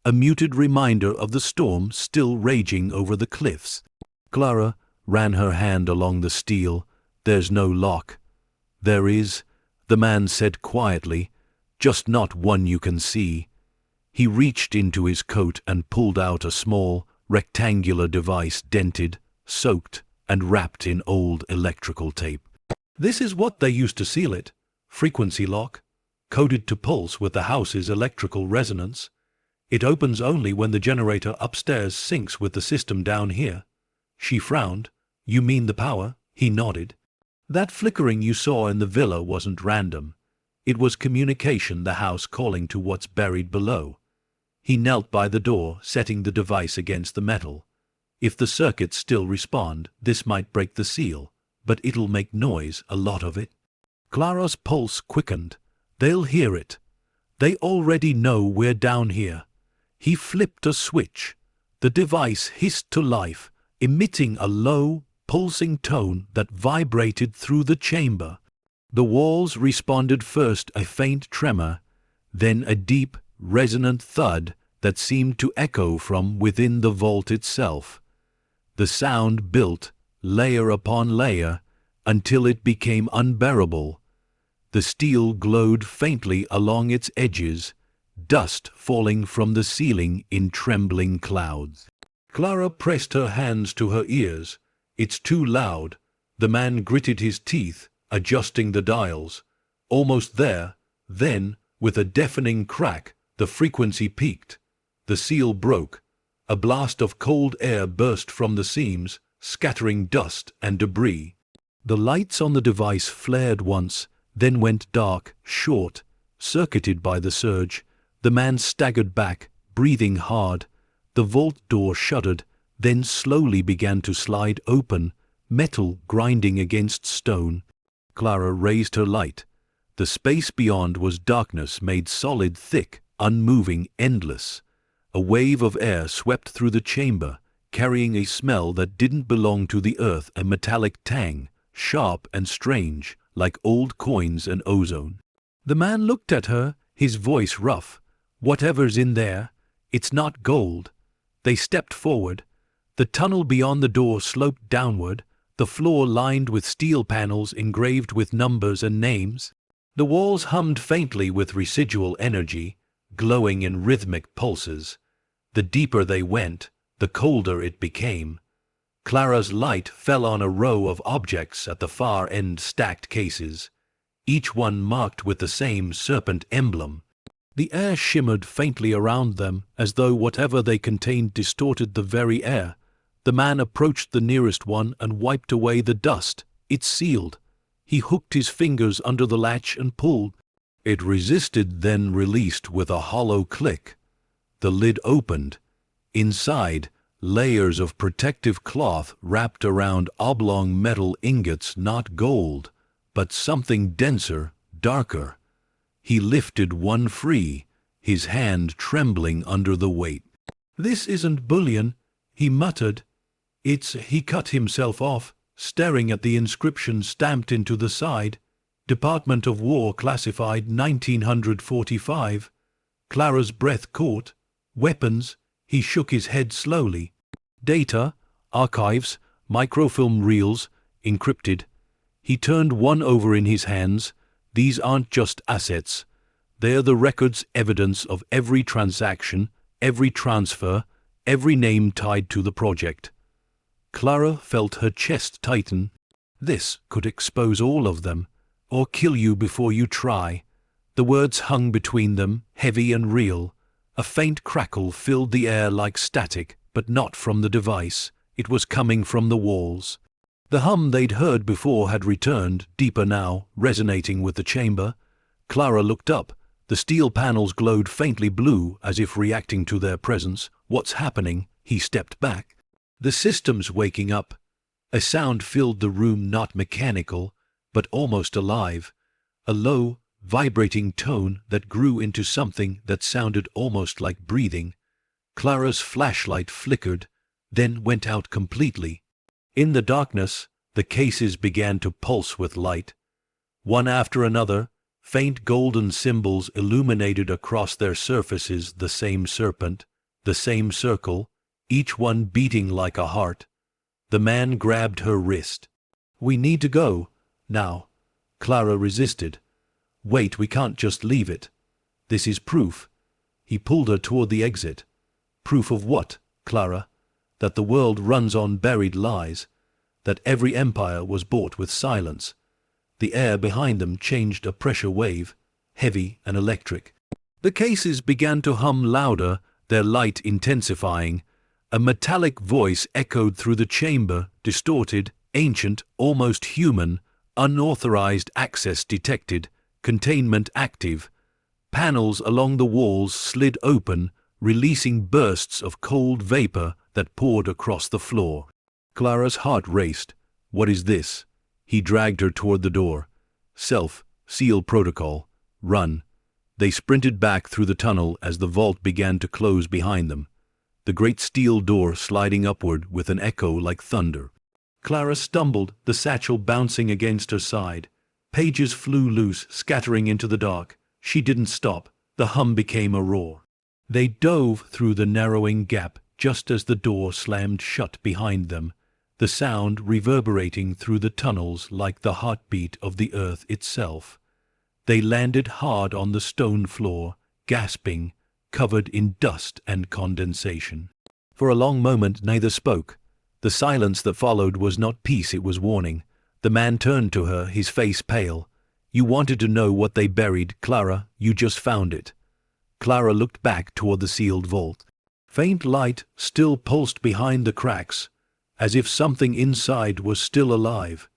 a muted reminder of the storm still raging over the cliffs. Clara ran her hand along the steel. There's no lock. There is, the man said quietly, just not one you can see. He reached into his coat and pulled out a small, rectangular device dented, soaked, and wrapped in old electrical tape. This is what they used to seal it. Frequency lock, coded to pulse with the house's electrical resonance. It opens only when the generator upstairs syncs with the system down here. She frowned. You mean the power? He nodded. That flickering you saw in the villa wasn't random. It was communication, the house calling to what's buried below. He knelt by the door, setting the device against the metal. If the circuits still respond, this might break the seal, but it'll make noise, a lot of it. Clara's pulse quickened. They'll hear it. They already know we're down here. He flipped a switch. The device hissed to life, emitting a low, pulsing tone that vibrated through the chamber. The walls responded, first a faint tremor, then a deep, resonant thud that seemed to echo from within the vault itself. The sound built, layer upon layer, until it became unbearable. The steel glowed faintly along its edges, dust falling from the ceiling in trembling clouds. Clara pressed her hands to her ears. It's too loud. The man gritted his teeth, adjusting the dials. Almost there. Then, with a deafening crack, the frequency peaked. The seal broke. A blast of cold air burst from the seams, scattering dust and debris. The lights on the device flared once, then went dark, short, circuited by the surge. The man staggered back, breathing hard. The vault door shuddered, then slowly began to slide open, metal grinding against stone. Clara raised her light. The space beyond was darkness made solid, thick, unmoving, endless. A wave of air swept through the chamber, carrying a smell that didn't belong to the earth, a metallic tang, sharp and strange, like old coins and ozone. The man looked at her, his voice rough. Whatever's in there, it's not gold. They stepped forward. The tunnel beyond the door sloped downward, the floor lined with steel panels engraved with numbers and names. The walls hummed faintly with residual energy, glowing in rhythmic pulses. The deeper they went, the colder it became. Clara's light fell on a row of objects at the far end, stacked cases, each one marked with the same serpent emblem. The air shimmered faintly around them, as though whatever they contained distorted the very air. The man approached the nearest one and wiped away the dust. It sealed. He hooked his fingers under the latch and pulled. It resisted, then released with a hollow click. The lid opened. Inside, layers of protective cloth wrapped around oblong metal ingots, not gold, but something denser, darker. He lifted one free, his hand trembling under the weight. "This isn't bullion," he muttered. He cut himself off, staring at the inscription stamped into the side. Department of War classified 1945. Clara's breath caught. Weapons. He shook his head slowly. Data, archives, microfilm reels, encrypted. He turned one over in his hands. These aren't just assets. They're the records, evidence of every transaction, every transfer, every name tied to the project. Clara felt her chest tighten. This could expose all of them, or kill you before you try. The words hung between them, heavy and real. A faint crackle filled the air like static, but not from the device. It was coming from the walls. The hum they'd heard before had returned, deeper now, resonating with the chamber. Clara looked up. The steel panels glowed faintly blue, as if reacting to their presence. What's happening? He stepped back. The system's waking up. A sound filled the room, not mechanical, but almost alive. A low, vibrating tone that grew into something that sounded almost like breathing. Clara's flashlight flickered, then went out completely. In the darkness, the cases began to pulse with light. One after another, faint golden symbols illuminated across their surfaces the same serpent, the same circle, each one beating like a heart. The man grabbed her wrist. "We need to go, now." Clara resisted. "Wait, we can't just leave it. This is proof." He pulled her toward the exit. "Proof of what, Clara? That the world runs on buried lies. That every empire was bought with silence." The air behind them changed a pressure wave, heavy and electric. The cases began to hum louder, their light intensifying. A metallic voice echoed through the chamber, distorted, ancient, almost human. "Unauthorized access detected. Containment active." Panels along the walls slid open, releasing bursts of cold vapor that poured across the floor. Clara's heart raced. "What is this?" He dragged her toward the door. "Seal protocol. Run." They sprinted back through the tunnel as the vault began to close behind them. The great steel door sliding upward with an echo like thunder. Clara stumbled, the satchel bouncing against her side. Pages flew loose, scattering into the dark. She didn't stop. The hum became a roar. They dove through the narrowing gap just as the door slammed shut behind them, the sound reverberating through the tunnels like the heartbeat of the earth itself. They landed hard on the stone floor, gasping, covered in dust and condensation. For a long moment neither spoke. The silence that followed was not peace, it was warning. The man turned to her, his face pale. "You wanted to know what they buried, Clara. You just found it." Clara looked back toward the sealed vault. Faint light still pulsed behind the cracks, as if something inside was still alive.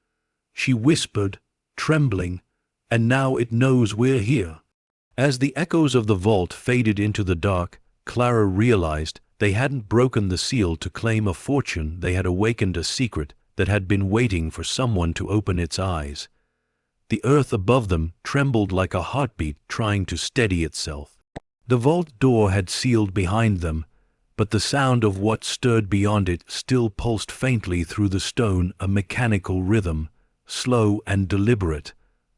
She whispered, trembling, "And now it knows we're here." As the echoes of the vault faded into the dark, Clara realized they hadn't broken the seal to claim a fortune. They had awakened a secret that had been waiting for someone to open its eyes. The earth above them trembled like a heartbeat trying to steady itself. The vault door had sealed behind them, but the sound of what stirred beyond it still pulsed faintly through the stone, a mechanical rhythm, slow and deliberate,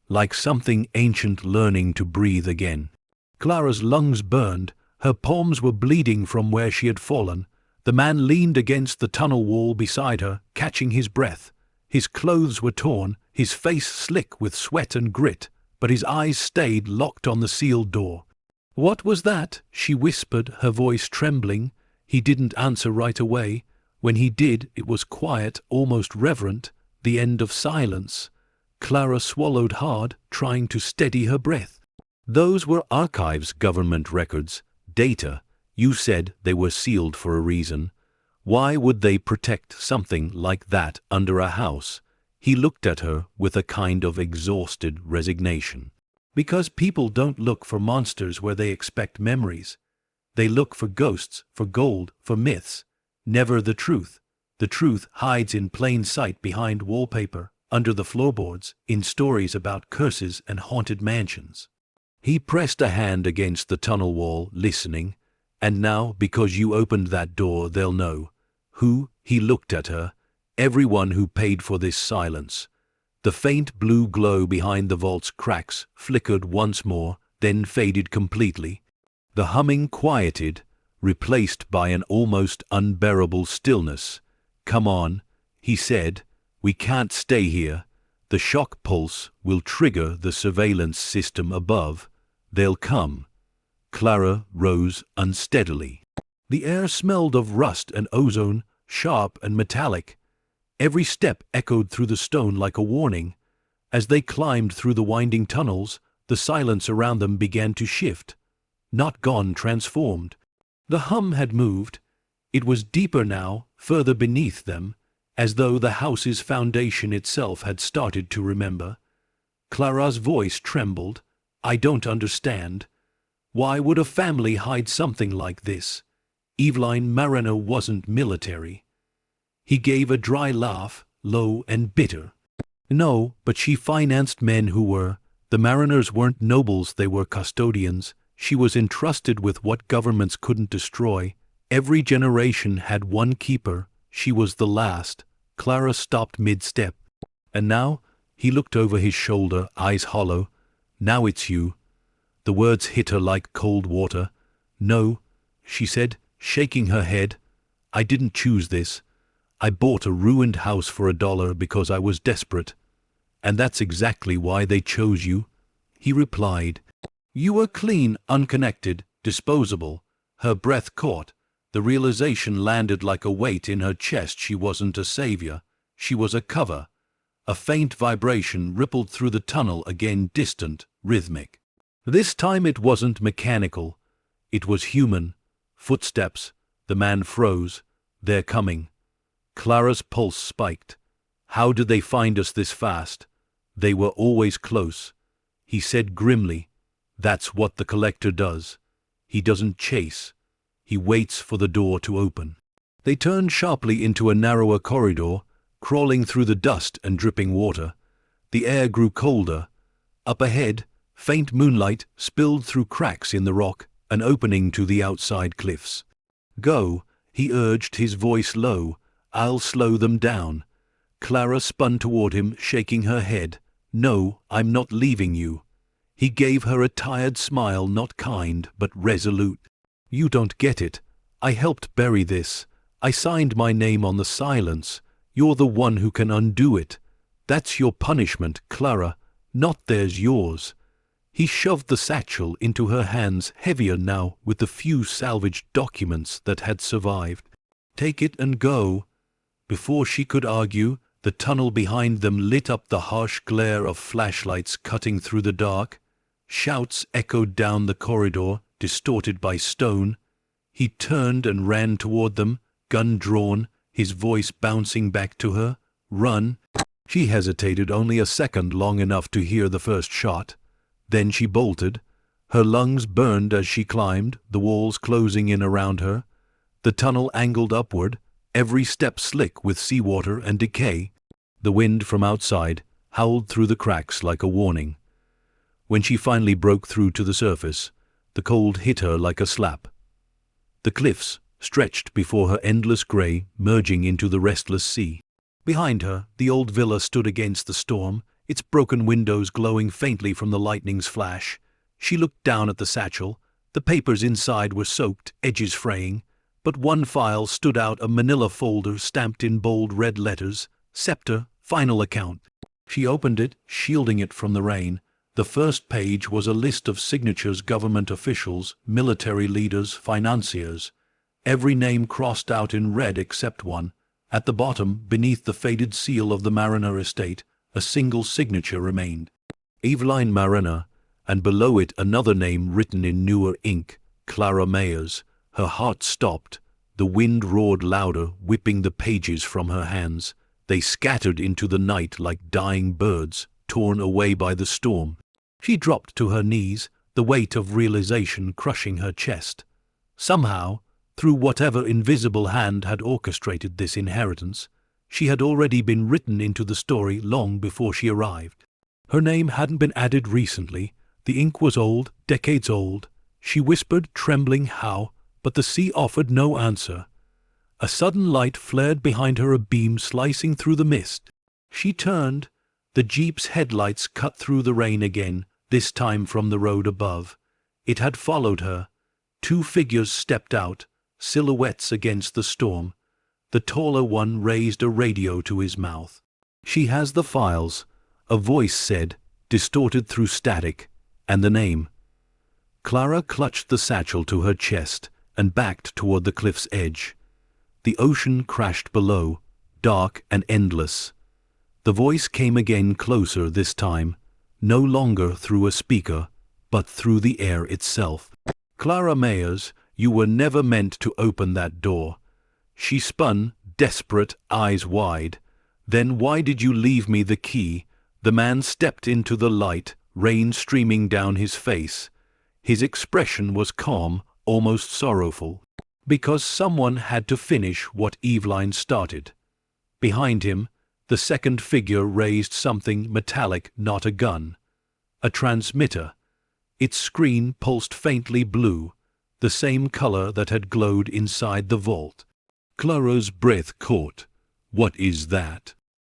like something ancient learning to breathe again. Clara's lungs burned. Her palms were bleeding from where she had fallen. The man leaned against the tunnel wall beside her, catching his breath. His clothes were torn, his face slick with sweat and grit, but his eyes stayed locked on the sealed door. "What was that?" she whispered, her voice trembling. He didn't answer right away. When he did, it was quiet, almost reverent, the end of silence. Clara swallowed hard, trying to steady her breath. "Those were archives, government records, data. You said they were sealed for a reason. Why would they protect something like that under a house?" He looked at her with a kind of exhausted resignation. "Because people don't look for monsters where they expect memories. They look for ghosts, for gold, for myths. Never the truth. The truth hides in plain sight behind wallpaper, under the floorboards, in stories about curses and haunted mansions." He pressed a hand against the tunnel wall, listening. And now, because you opened that door, they'll know. Who? He looked at her. Everyone who paid for this silence. The faint blue glow behind the vault's cracks flickered once more, then faded completely. The humming quieted, replaced by an almost unbearable stillness. Come on, he said. We can't stay here. The shock pulse will trigger the surveillance system above. They'll come. Clara rose unsteadily. The air smelled of rust and ozone, sharp and metallic. Every step echoed through the stone like a warning. As they climbed through the winding tunnels, the silence around them began to shift. Not gone, transformed. The hum had moved. It was deeper now, further beneath them, as though the house's foundation itself had started to remember. Clara's voice trembled. I don't understand. Why would a family hide something like this? Eveline Mariner wasn't military. He gave a dry laugh, low and bitter. No, but she financed men who were. The Mariners weren't nobles, they were custodians. She was entrusted with what governments couldn't destroy. Every generation had one keeper. She was the last. Clara stopped mid-step. And now? He looked over his shoulder, eyes hollow. Now it's you. The words hit her like cold water. No, she said, shaking her head. I didn't choose this. I bought a ruined house for $1 because I was desperate. And that's exactly why they chose you. He replied. You were clean, unconnected, disposable. Her breath caught. The realization landed like a weight in her chest. She wasn't a savior. She was a cover. A faint vibration rippled through the tunnel, again distant, rhythmic. This time it wasn't mechanical. It was human. Footsteps. The man froze. They're coming. Clara's pulse spiked. How did they find us this fast? They were always close. He said grimly, that's what the collector does. He doesn't chase. He waits for the door to open. They turned sharply into a narrower corridor, crawling through the dust and dripping water. The air grew colder. Up ahead, faint moonlight spilled through cracks in the rock, an opening to the outside cliffs. Go, he urged, his voice low. I'll slow them down. Clara spun toward him, shaking her head. No, I'm not leaving you. He gave her a tired smile, not kind, but resolute. You don't get it. I helped bury this. I signed my name on the silence. You're the one who can undo it. That's your punishment, Clara, not theirs, yours. He shoved the satchel into her hands, heavier now with the few salvaged documents that had survived. Take it and go. Before she could argue, the tunnel behind them lit up, the harsh glare of flashlights cutting through the dark. Shouts echoed down the corridor, distorted by stone. He turned and ran toward them, gun drawn, his voice bouncing back to her. Run. She hesitated only a second, long enough to hear the first shot. Then she bolted. Her lungs burned as she climbed, the walls closing in around her. The tunnel angled upward, every step slick with seawater and decay. The wind from outside howled through the cracks like a warning. When she finally broke through to the surface, the cold hit her like a slap. The cliffs stretched before her, endless grey, merging into the restless sea. Behind her, the old villa stood against the storm, its broken windows glowing faintly from the lightning's flash. She looked down at the satchel. The papers inside were soaked, edges fraying, but one file stood out, a manila folder stamped in bold red letters, Scepter, Final Account. She opened it, shielding it from the rain. The first page was a list of signatures, government officials, military leaders, financiers. Every name crossed out in red except one. At the bottom, beneath the faded seal of the Mariner estate, a single signature remained. Eveline Mariner, and below it another name written in newer ink, Clara Mayers. Her heart stopped. The wind roared louder, whipping the pages from her hands. They scattered into the night like dying birds, torn away by the storm. She dropped to her knees, the weight of realization crushing her chest. Somehow, through whatever invisible hand had orchestrated this inheritance, she had already been written into the story long before she arrived. Her name hadn't been added recently. The ink was old, decades old. She whispered, trembling, how, but the sea offered no answer. A sudden light flared behind her, a beam slicing through the mist. She turned. The jeep's headlights cut through the rain again, this time from the road above. It had followed her. Two figures stepped out, silhouettes against the storm. The taller one raised a radio to his mouth. "She has the files," a voice said, distorted through static, "and the name." Clara clutched the satchel to her chest and backed toward the cliff's edge. The ocean crashed below, dark and endless. The voice came again, closer this time, no longer through a speaker, but through the air itself. "Clara Mayers, you were never meant to open that door." She spun, desperate, eyes wide. "Then why did you leave me the key?" The man stepped into the light, rain streaming down his face. His expression was calm, almost sorrowful. "Because someone had to finish what Eveline started." Behind him, the second figure raised something metallic, not a gun. A transmitter. Its screen pulsed faintly blue, the same color that had glowed inside the vault. Clara's breath caught. "What is that?"